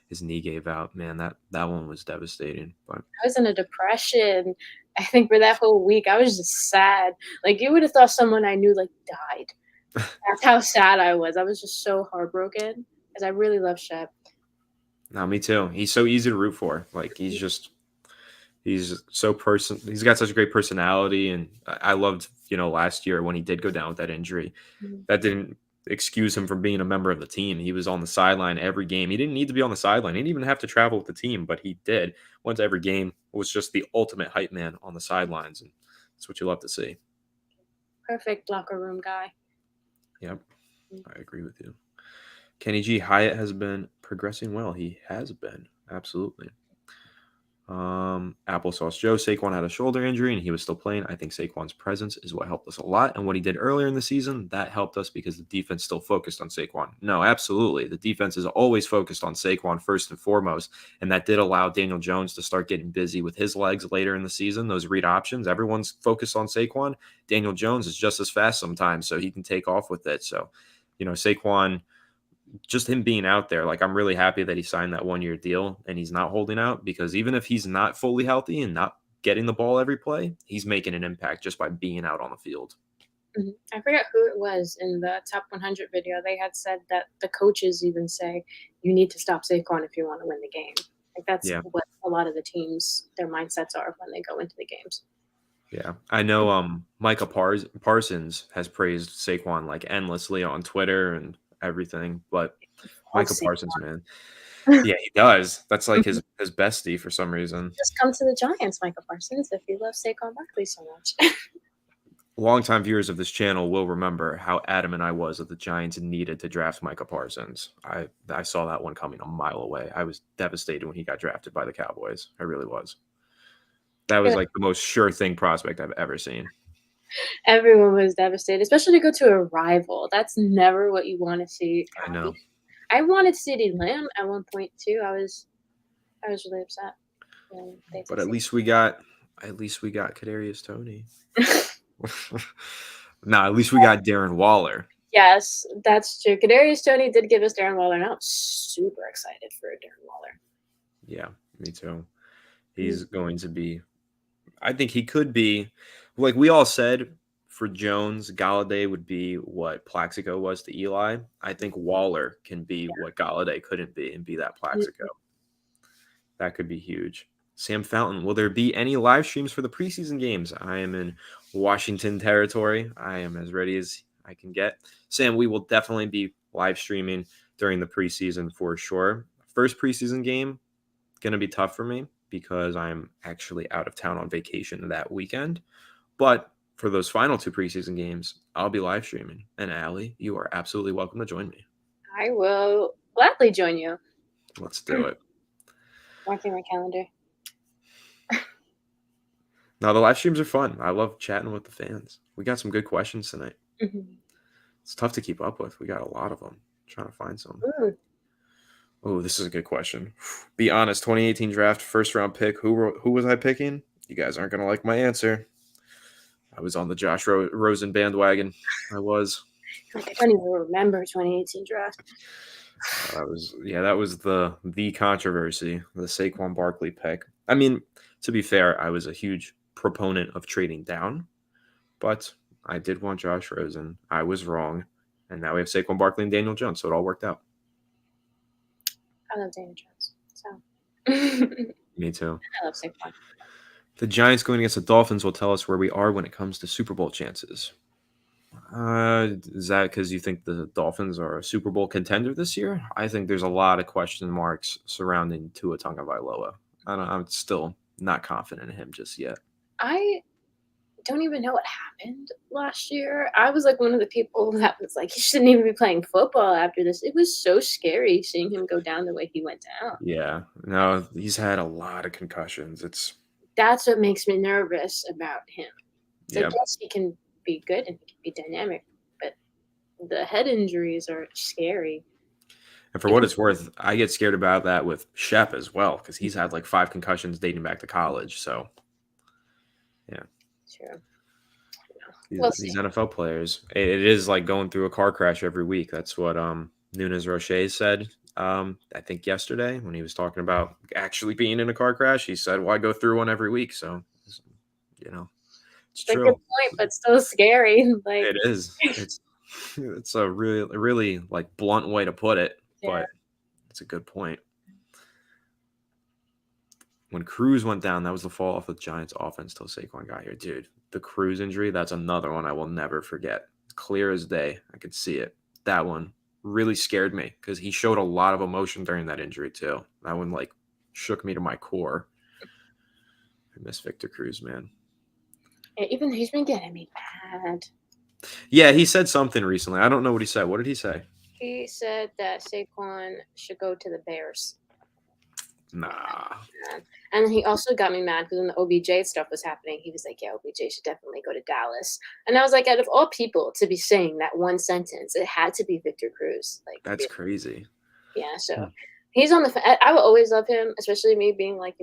his knee gave out. Man, that one was devastating. But I was in a depression, I think, for that whole week. I was just sad. Like, you would have thought someone I knew, like, died. That's how sad I was. I was just so heartbroken because I really love Shep. No, me too. He's so easy to root for. Like, he's got such a great personality. And I loved, last year when he did go down with that injury, that didn't excuse him from being a member of the team. He was on the sideline every game. He didn't need to be on the sideline. He didn't even have to travel with the team, but he did. Went to every game. Was just the ultimate hype man on the sidelines, and that's what you love to see. Perfect locker room guy. Yep, I agree with you. Kenny G. Hyatt has been progressing well. He has been, absolutely. Applesauce Joe, Saquon had a shoulder injury and he was still playing. I think Saquon's presence is what helped us a lot. And what he did earlier in the season, that helped us because the defense still focused on Saquon. No, absolutely. The defense is always focused on Saquon first and foremost. And that did allow Daniel Jones to start getting busy with his legs later in the season. Those read options, everyone's focused on Saquon. Daniel Jones is just as fast sometimes, so he can take off with it. So, Saquon, just him being out there, like I'm really happy that he signed that 1-year deal and he's not holding out, because even if he's not fully healthy and not getting the ball every play, he's making an impact just by being out on the field. I forget who it was in the top 100 video. They had said that the coaches even say you need to stop Saquon if you want to win the game. Like that's what a lot of the teams, their mindsets are when they go into the games. Yeah, I know. Micah Parsons has praised Saquon like endlessly on Twitter and everything, but Micah Parsons, man, yeah, he does. That's like his bestie for some reason. Just come to the Giants, Micah Parsons, if you love Saquon Barkley so much. Longtime viewers of this channel will remember how adamant I was that the Giants needed to draft Micah Parsons. I saw that one coming a mile away. I was devastated when he got drafted by the Cowboys. I really was. That was like the most sure thing prospect I've ever seen. Everyone was devastated, especially to go to a rival. That's never what you want to see. I know. I wanted CeeDee Lamb at one point too. I was really upset. But at least we got Kadarius Tony. No, at least we got Darren Waller. Yes, that's true. Kadarius Tony did give us Darren Waller, and I was super excited for Darren Waller. Yeah, me too. He's going to be, I think he could be, like we all said, for Jones, Galladay would be what Plaxico was to Eli. I think Waller can be what Galladay couldn't be and be that Plaxico. That could be huge. Sam Fountain, will there be any live streams for the preseason games? I am in Washington territory. I am as ready as I can get. Sam, we will definitely be live streaming during the preseason for sure. First preseason game, going to be tough for me because I'm actually out of town on vacation that weekend. But for those final 2 preseason games, I'll be live streaming. And Allie, you are absolutely welcome to join me. I will gladly join you. Let's do it. Marking my calendar. No, the live streams are fun. I love chatting with the fans. We got some good questions tonight. It's tough to keep up with. We got a lot of them. I'm trying to find some. Oh, this is a good question. Be honest, 2018 draft, first round pick. Who was I picking? You guys aren't going to like my answer. I was on the Josh Rosen bandwagon. I was. I don't even remember 2018 draft. That was the controversy, the Saquon Barkley pick. I mean, to be fair, I was a huge proponent of trading down, but I did want Josh Rosen. I was wrong, and now we have Saquon Barkley and Daniel Jones, so it all worked out. I love Daniel Jones. So. Me too. I love Saquon. The Giants going against the Dolphins will tell us where we are when it comes to Super Bowl chances. Is that because you think the Dolphins are a Super Bowl contender this year? I think there's a lot of question marks surrounding Tua Tagovailoa. I'm still not confident in him just yet. I don't even know what happened last year. I was like one of the people that was like, he shouldn't even be playing football after this. It was so scary seeing him go down the way he went down. Yeah. No, he's had a lot of concussions. That's what makes me nervous about him. I guess he can be good and he can be dynamic, but the head injuries are scary. And for what it's worth, I get scared about that with Shep as well, because he's had like 5 concussions dating back to college. So, yeah. True. These NFL players, it is like going through a car crash every week. That's what Nunes Roche said, I think yesterday when he was talking about actually being in a car crash. He said, well, I go through one every week. So, it's true. A good point, but still scary. Like it is. It's a really like blunt way to put it. But it's a good point. When Cruz went down, that was the fall off of the Giants' offense till Saquon got here. Dude, the Cruz injury, that's another one I will never forget. Clear as day. I could see it. That one really scared me because he showed a lot of emotion during that injury too. That one like shook me to my core. I miss Victor Cruz, man. Yeah, even he's been getting me mad. Yeah, he said something recently. I don't know what he said. What did he say? He said that Saquon should go to the Bears. Nah. And he also got me mad because when the OBJ stuff was happening, he was like, yeah, OBJ should definitely go to Dallas. And I was like, out of all people to be saying that one sentence, it had to be Victor Cruz. Like, That's crazy. Yeah, so he's on the I will always love him, especially me being like,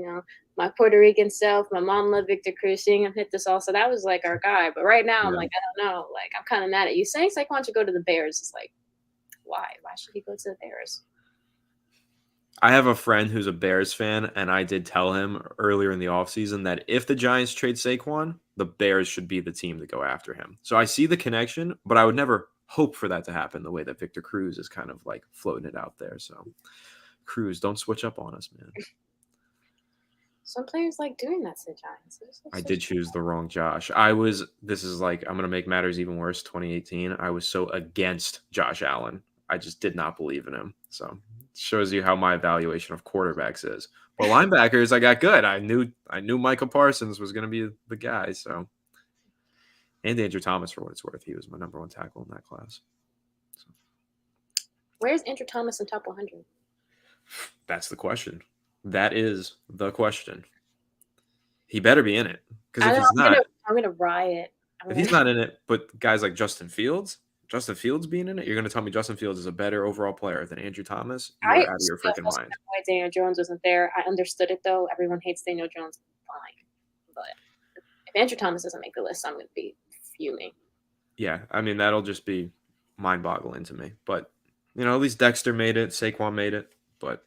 my Puerto Rican self. My mom loved Victor Cruz, seeing him hit this all. So that was like our guy. But right now, I'm like, I don't know. Like, I'm kind of mad at you. Saying Saquon should go to the Bears is like, why? Why should he go to the Bears? I have a friend who's a Bears fan, and I did tell him earlier in the offseason that if the Giants trade Saquon, the Bears should be the team to go after him. So I see the connection, but I would never hope for that to happen the way that Victor Cruz is kind of like floating it out there. So, Cruz, don't switch up on us, man. Some players like doing that to the Giants. I did choose the wrong Josh. This is like, I'm going to make matters even worse. 2018, I was so against Josh Allen. I just did not believe in him. So shows you how my evaluation of quarterbacks is. But linebackers, I got good. I knew Michael Parsons was going to be the guy. So, and Andrew Thomas, for what it's worth, he was my number one tackle in that class. So. Where's Andrew Thomas in top 100? That's the question. That is the question. He better be in it, because if he's not, I'm gonna riot. If he's not in it, but guys like Justin Fields being in it, you're going to tell me Justin Fields is a better overall player than Andrew Thomas? You're out of your freaking mind. Why Daniel Jones wasn't there. I understood it, though. Everyone hates Daniel Jones. Fine. But if Andrew Thomas doesn't make the list, I'm going to be fuming. Yeah, I mean, that'll just be mind-boggling to me. But, at least Dexter made it. Saquon made it. But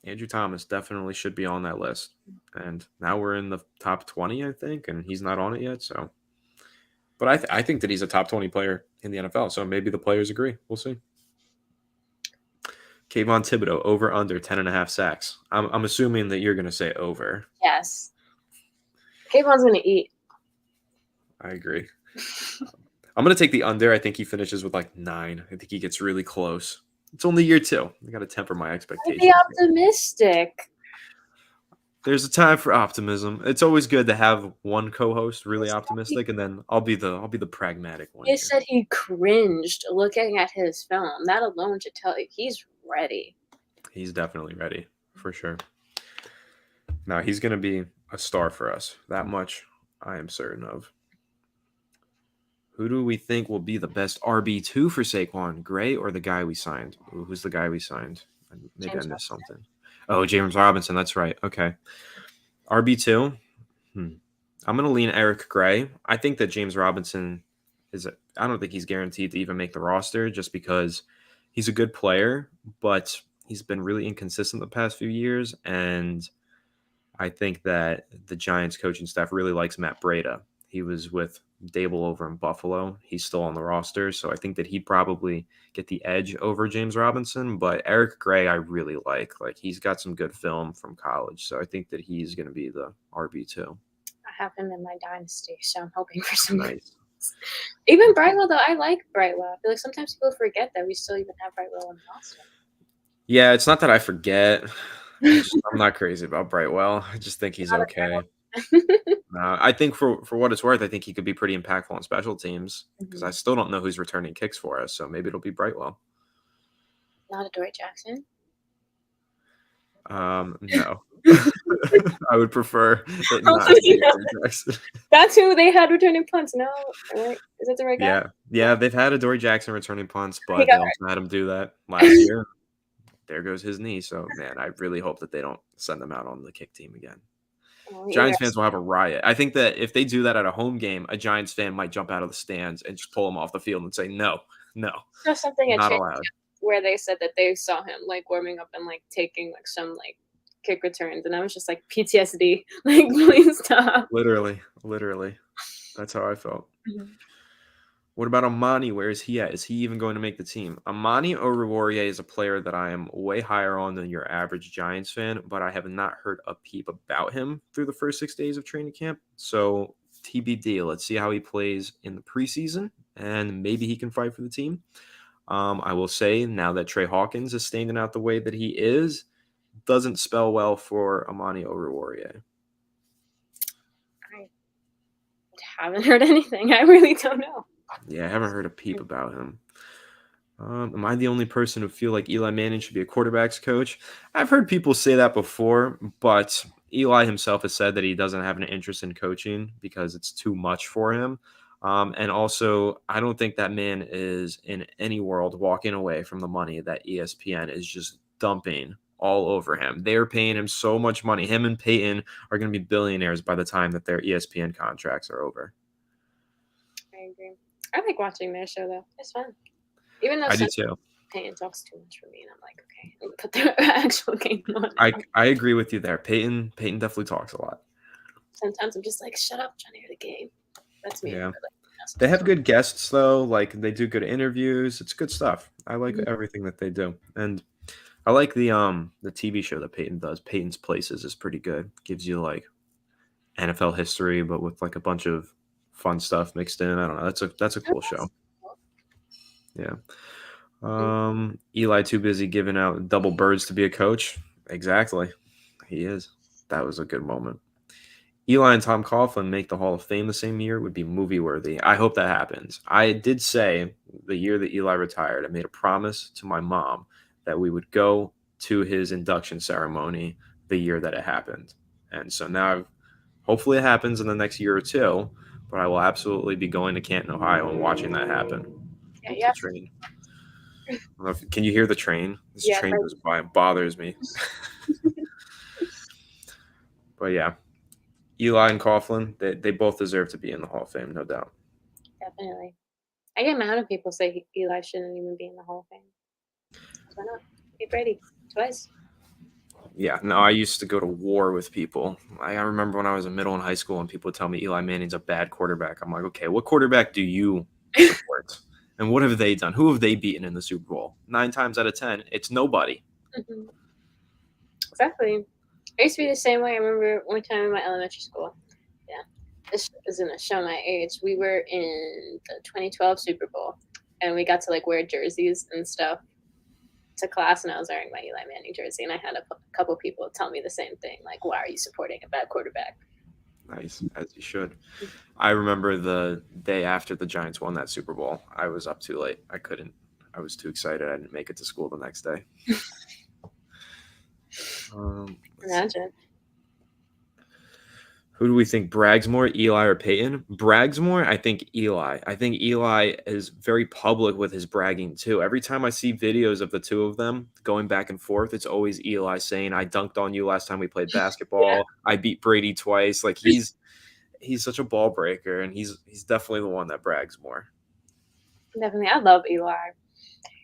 Andrew Thomas definitely should be on that list. And now we're in the top 20, I think, and he's not on it yet, so... But I think that he's a top 20 player in the NFL, so maybe the players agree. We'll see. Kayvon Thibodeaux, over under 10.5 sacks. I'm assuming that you're going to say over. Yes. Kayvon's going to eat. I agree. I'm going to take the under. I think he finishes with like 9. I think he gets really close. It's only year 2. I got to temper my expectations. Be optimistic. There's a time for optimism. It's always good to have one co-host really optimistic, and then I'll be the pragmatic one. He said he cringed looking at his film. That alone should tell you he's ready. He's definitely ready, for sure. Now, he's going to be a star for us. That much I am certain of. Who do we think will be the best RB2 for Saquon? Gray or the guy we signed? Who's the guy we signed? Maybe I missed something. Oh, James Robinson. That's right. Okay. RB2. I'm going to lean Eric Gray. I think that James Robinson I don't think he's guaranteed to even make the roster just because he's a good player, but he's been really inconsistent the past few years. And I think that the Giants coaching staff really likes Matt Breida. He was with Dable over in Buffalo. He's still on the roster, so I think that he'd probably get the edge over James Robinson. But Eric Gray, I really like. Like, he's got some good film from college, so I think that he's going to be the RB2. I have him in my dynasty, so I'm hoping for some nice. Even Brightwell, though, I like Brightwell. I feel like sometimes people forget that we still even have Brightwell on the roster. Yeah, it's not that I forget. I'm not crazy about Brightwell. I just think he's okay. I think for what it's worth, I think he could be pretty impactful on special teams because I still don't know who's returning kicks for us. So maybe it'll be Brightwell. Not Adoree Jackson. No. I would prefer it not to be Adoree Jackson. That's who they had returning punts. No, right? Is that the right guy? Yeah. They've had Adoree Jackson returning punts, but they also had him do that last year. There goes his knee. So man, I really hope that they don't send him out on the kick team again. Giants fans will have a riot. I think that if they do that at a home game, a Giants fan might jump out of the stands and just pull him off the field and say, no, there's something not allowed. Where they said that they saw him like warming up and like taking like some like kick returns, and I was just like PTSD. Like, please stop. Literally, that's how I felt. What about Amani? Where is he at? Is he even going to make the team? Amani Oruwariye is a player that I am way higher on than your average Giants fan, but I have not heard a peep about him through the first 6 days of training camp. So TBD. Let's see how he plays in the preseason, and maybe he can fight for the team. I will say now that Trey Hawkins is standing out the way that he is, doesn't spell well for Amani Oruwariye. I haven't heard anything. I really don't know. Yeah, I haven't heard a peep about him. Am I the only person who feel like Eli Manning should be a quarterback's coach? I've heard people say that before, but Eli himself has said that he doesn't have an interest in coaching because it's too much for him. And also, I don't think that man is in any world walking away from the money that ESPN is just dumping all over him. They're paying him so much money. Him and Peyton are going to be billionaires by the time that their ESPN contracts are over. I agree. I like watching their show, though. It's fun. Even though I do too. Peyton talks too much for me, and I'm like, okay, I'm gonna put the actual game on. I agree with you there. Peyton definitely talks a lot. Sometimes I'm just like, shut up, I'm trying to hear the game. That's me. Yeah. They have good guests though. Like they do good interviews. It's good stuff. I like everything that they do, and I like the TV show that Peyton does. Peyton's Places is pretty good. Gives you like NFL history, but with like a bunch of fun stuff mixed in. I don't know. That's a cool show. Yeah. Eli too busy giving out double birds to be a coach. Exactly. He is. That was a good moment. Eli and Tom Coughlin make the Hall of Fame the same year would be movie worthy. I hope that happens. I did say the year that Eli retired, I made a promise to my mom that we would go to his induction ceremony the year that it happened. And so now hopefully it happens in the next year or two, but I will absolutely be going to Canton, Ohio and watching that happen. Yeah. Train. Can you hear the train? This train goes by and bothers me. But yeah, Eli and Coughlin, they both deserve to be in the Hall of Fame, no doubt. Definitely. I get mad when people say Eli shouldn't even be in the Hall of Fame. Why not? Be Brady twice. Yeah, no, I used to go to war with people. I remember when I was in middle and high school and people would tell me Eli Manning's a bad quarterback. I'm like, okay, what quarterback do you support? And what have they done? Who have they beaten in the Super Bowl? 9 times out of 10, it's nobody. Mm-hmm. Exactly. I used to be the same way. I remember one time in my elementary school. Yeah, this isn't to show my age. We were in the 2012 Super Bowl, and we got to like wear jerseys and stuff to class, and I was wearing my Eli Manning jersey, and I had a couple people tell me the same thing, like, "Why are you supporting a bad quarterback?" Nice, as you should. I remember the day after the Giants won that Super Bowl. I was up too late. I couldn't. I was too excited. I didn't make it to school the next day. Imagine. Who do we think brags more, Eli or Peyton? Brags more? I think Eli. I think Eli is very public with his bragging too. Every time I see videos of the two of them going back and forth, it's always Eli saying, "I dunked on you last time we played basketball. Yeah. I beat Brady twice." Like he's such a ball breaker, and he's definitely the one that brags more. Definitely, I love Eli.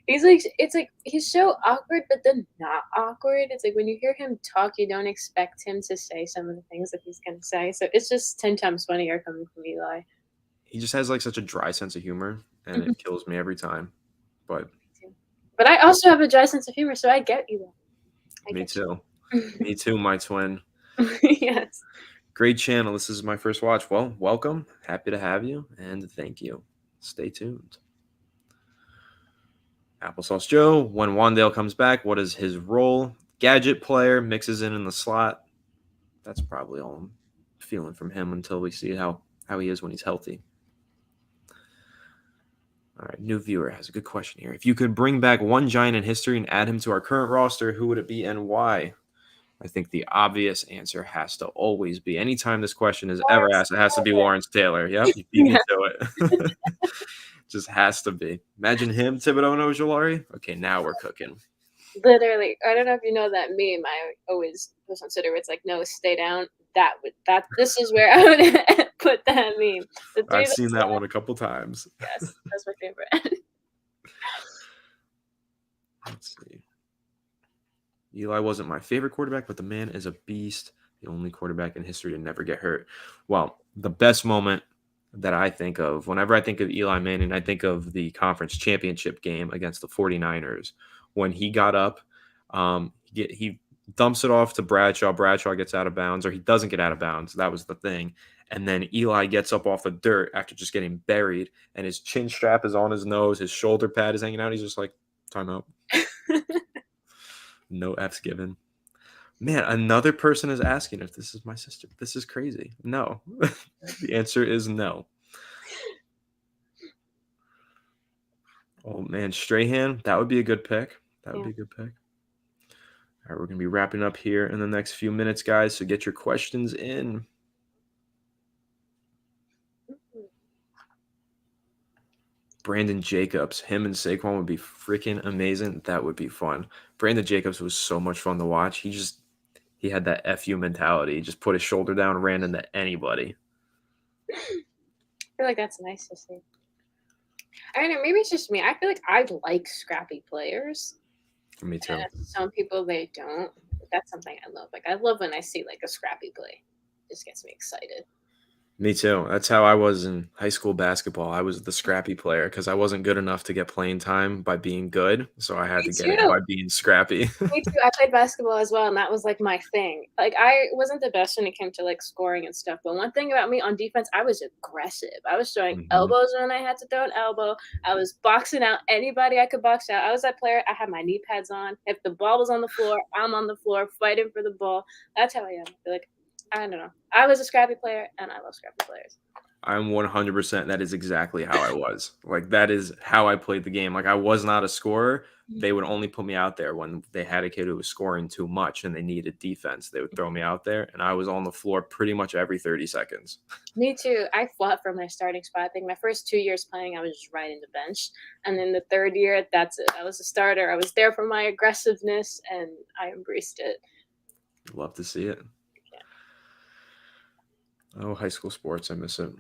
He's like, it's like he's so awkward, but then not awkward. It's like when you hear him talk, you don't expect him to say some of the things that he's gonna say. So it's just 10 times funnier coming from Eli. He just has like such a dry sense of humor, and it kills me every time. But I also have a dry sense of humor, so I get Eli. Me too. Me too, my twin. Yes. Great channel. This is my first watch. Well, welcome. Happy to have you, and thank you. Stay tuned. Applesauce Joe, when Wandale comes back, what is his role? Gadget player, mixes in the slot. That's probably all I'm feeling from him until we see how he is when he's healthy. All right, new viewer has a good question here. If you could bring back one Giant in history and add him to our current roster, who would it be and why? I think the obvious answer has to always be, anytime this question is ever asked, it has to be Lawrence Taylor. Yep, you beat me to it. Just has to be. Imagine him, Thibodeaux and Ojulari. Okay, now we're cooking. Literally, I don't know if you know that meme. I always post on Twitter. It's like, no, stay down. This is where I would put that meme. I've seen that one a couple times. Yes, that's my favorite. Let's see. Eli wasn't my favorite quarterback, but the man is a beast. The only quarterback in history to never get hurt. Well, the best moment that I think of, whenever I think of Eli Manning, I think of the conference championship game against the 49ers when he got up. He dumps it off to Bradshaw. Bradshaw gets out of bounds, or he doesn't get out of bounds. That was the thing. And then Eli gets up off the dirt after just getting buried, and his chin strap is on his nose. His shoulder pad is hanging out. He's just like, timeout. No F's given. Man, another person is asking if this is my sister. This is crazy. No. The answer is no. Oh, man, Strahan, that would be a good pick. That would be a good pick. All right, we're going to be wrapping up here in the next few minutes, guys, so get your questions in. Brandon Jacobs, him and Saquon would be freaking amazing. That would be fun. Brandon Jacobs was so much fun to watch. He had that FU mentality. He just put his shoulder down and ran into anybody. I feel like that's nice to see. I don't know, maybe it's just me. I feel like I like scrappy players. Me too. And some people, they don't. But that's something I love. Like, I love when I see, like, a scrappy play. It just gets me excited. Me too. That's how I was in high school basketball. I was the scrappy player because I wasn't good enough to get playing time by being good. So I had to get it by being scrappy. Me too. I played basketball as well, and that was like my thing. Like, I wasn't the best when it came to like scoring and stuff. But one thing about me on defense, I was aggressive. I was throwing elbows when I had to throw an elbow. I was boxing out anybody I could box out. I was that player. I had my knee pads on. If the ball was on the floor, I'm on the floor fighting for the ball. That's how I am. I feel like, I don't know. I was a scrappy player, and I love scrappy players. I'm 100%. That is exactly how I was. Like, that is how I played the game. Like, I was not a scorer. They would only put me out there when they had a kid who was scoring too much and they needed defense. They would throw me out there, and I was on the floor pretty much every 30 seconds. Me too. I fought for my starting spot. I think my first 2 years playing, I was just riding the bench. And then the third year, that's it. I was a starter. I was there for my aggressiveness, and I embraced it. Love to see it. Oh, high school sports. I miss it.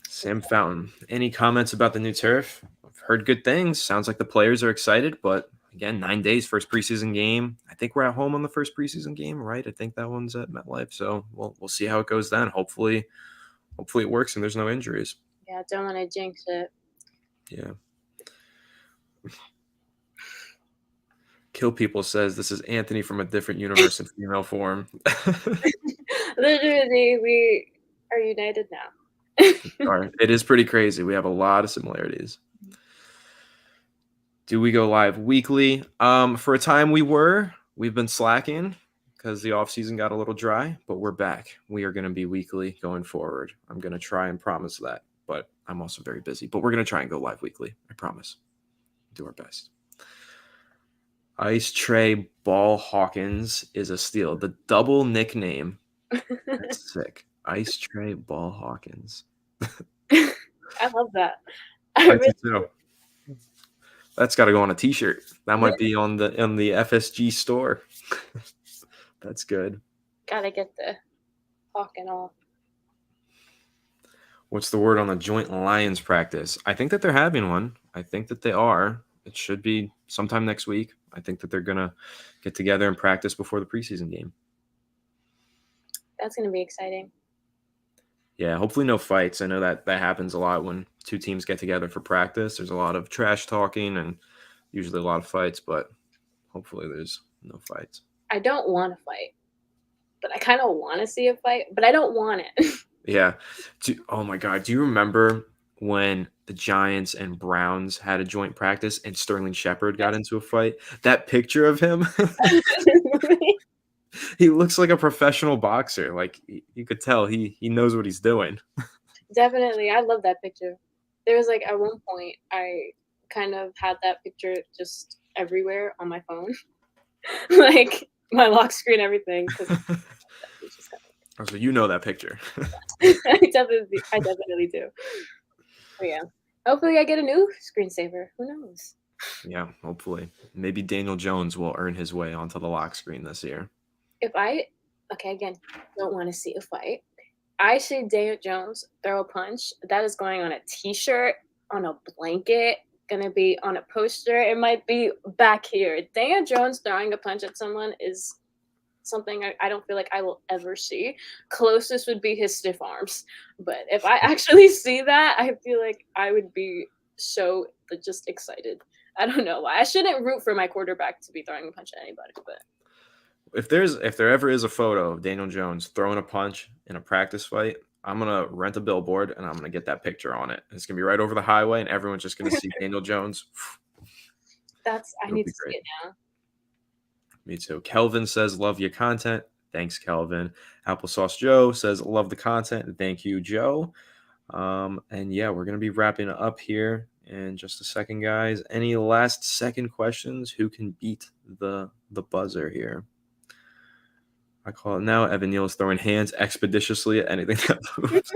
Sam Fountain, any comments about the new turf? I've heard good things. Sounds like the players are excited, but again, 9 days, first preseason game. I think we're at home on the first preseason game, right? I think that one's at MetLife. So we'll see how it goes then. Hopefully it works and there's no injuries. Yeah, don't want to jinx it. Yeah. Kill People says this is Anthony from a different universe in female form. Literally, we are united now. It is pretty crazy. We have a lot of similarities. Do we go live weekly? For a time we've been slacking because the off season got a little dry, but we're back. We are going to be weekly going forward. I'm going to try and promise that, but I'm also very busy, but we're going to try and go live weekly. I promise. Do our best. Ice Trey Ball Hawkins is a steal. The double nickname. That's sick. Ice Trey Ball Hawkins. I love that. I do too. That's got to go on a T-shirt. That might be on the FSG store. That's good. Gotta get the Hawking off. What's the word on the joint Lions practice? I think that they're having one. I think that they are. It should be sometime next week. I think that they're gonna get together and practice before the preseason game. That's gonna be exciting. Yeah, hopefully no fights. I know that happens a lot when two teams get together for practice. There's a lot of trash talking and usually a lot of fights, but hopefully there's no fights. I don't want to fight, but I kind of want to see a fight, but I don't want it. Yeah. Oh my God. Do you remember when the Giants and Browns had a joint practice and Sterling Shepard got into a fight? That picture of him, he looks like a professional boxer. Like, you could tell he knows what he's doing. Definitely. I love that picture. There was like at one point I kind of had that picture just everywhere on my phone. Like my lock screen, everything. So you know that picture. I definitely do. But yeah. Hopefully I get a new screensaver. Who knows? Yeah, hopefully. Maybe Daniel Jones will earn his way onto the lock screen this year. Again, don't want to see a fight. I see Daniel Jones throw a punch. That is going on a T-shirt, on a blanket, going to be on a poster. It might be back here. Daniel Jones throwing a punch at someone is something I don't feel like I will ever see. Closest would be his stiff arms. But if I actually see that, I feel like I would be so just excited. I don't know why. I shouldn't root for my quarterback to be throwing a punch at anybody, but If there ever is a photo of Daniel Jones throwing a punch in a practice fight, I'm gonna rent a billboard and I'm gonna get that picture on it. It's gonna be right over the highway, and everyone's just gonna see Daniel Jones. I It'll need be to see great. it now. Me too. Kelvin says, love your content. Thanks, Kelvin. Applesauce Joe says, love the content. Thank you, Joe. And yeah, we're going to be wrapping up here in just a second, guys. Any last second questions? Who can beat the buzzer here? I call it now. Evan Neal is throwing hands expeditiously at anything that moves.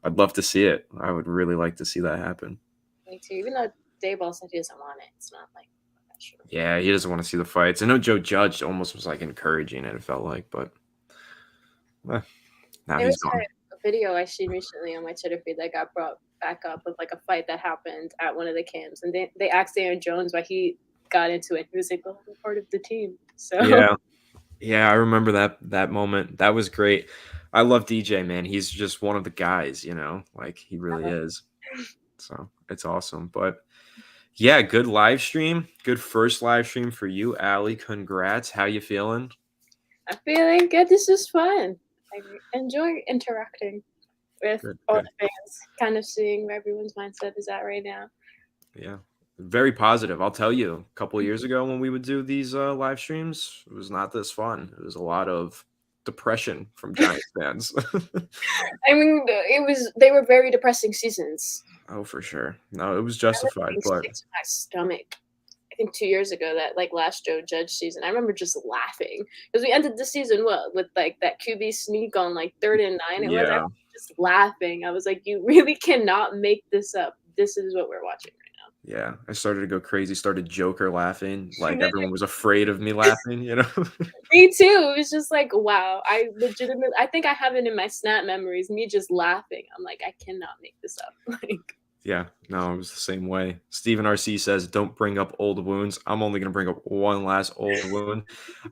I'd love to see it. I would really like to see that happen. Me too. Even though Dayball said he doesn't want it, it's not like that sure. Yeah, he doesn't want to see the fights. I know Joe Judge almost was like encouraging it felt like, but now he's gone. A video I seen recently on my Twitter feed that got brought back up of like a fight that happened at one of the camps, and they asked Daniel Jones why he got into it. He was like, "Well, I'm part of the team." So yeah, I remember that moment. That was great. I love DJ, man. He's just one of the guys, like he really is. So it's awesome. But yeah, good live stream. Good first live stream for you, Allie. Congrats. How you feeling? I'm feeling good. This is fun. I enjoy interacting with all the fans, kind of seeing where everyone's mindset is at right now. Yeah, very positive. I'll tell you, a couple of years ago when we would do these live streams, it was not this fun. It was a lot of depression from Giants fans. I mean, they were very depressing seasons. Oh, for sure. No, it was justified. But my stomach. I think 2 years ago, that like last Joe Judge season, I remember just laughing because we ended the season with like that QB sneak on like 3rd and 9. It was, I was just laughing. I was like, you really cannot make this up. This is what we're watching right now. Yeah, I started to go crazy. Started Joker laughing, like everyone was afraid of me laughing. Me too. It was just like, wow. I think I have it in my Snap memories. Me just laughing. I'm like, I cannot make this up. Yeah, no, it was the same way. Stephen RC says, don't bring up old wounds. I'm only going to bring up one last old wound.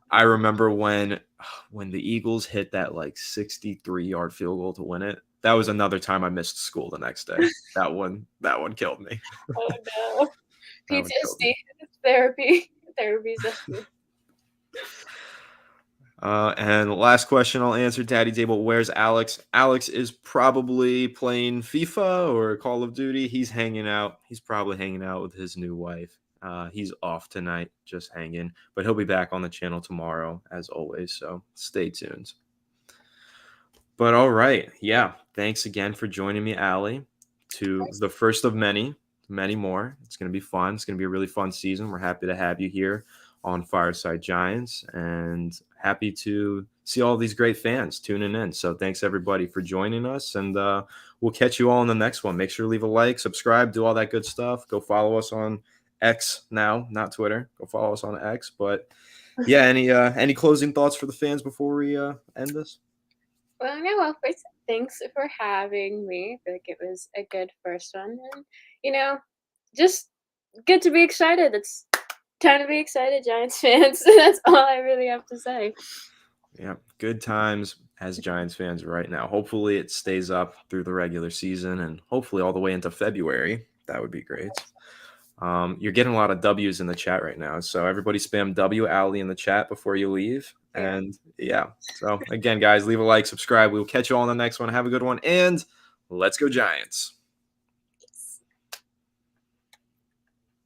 I remember when the Eagles hit that like 63-yard field goal to win it. That was another time I missed school the next day. That one killed me. Oh no. PTSD therapy. Therapy's and the last question I'll answer, Daddy Dable, where's Alex? Alex is probably playing FIFA or Call of Duty. He's hanging out. He's probably hanging out with his new wife. He's off tonight, just hanging. But he'll be back on the channel tomorrow, as always. So stay tuned. But all right. Yeah. Thanks again for joining me, Allie, to the first of many more. It's going to be fun. It's going to be a really fun season. We're happy to have you here on Fireside Giants and happy to see all these great fans tuning in. So thanks everybody for joining us, and we'll catch you all in the next one. Make sure to leave a like, subscribe, do all that good stuff. Go follow us on X now, not Twitter. Go follow us on X. But yeah, any closing thoughts for the fans before we end this? Well, no, well, first, thanks for having me. I feel like it was a good first one, and just good to be excited. It's time to be excited, Giants fans. That's all I really have to say. Yeah, good times as Giants fans right now. Hopefully it stays up through the regular season and hopefully all the way into February. That would be great. You're getting a lot of W's in the chat right now. So everybody spam W Allie in the chat before you leave. And yeah, so again, guys, leave a like, subscribe. We will catch you all on the next one. Have a good one. And let's go Giants.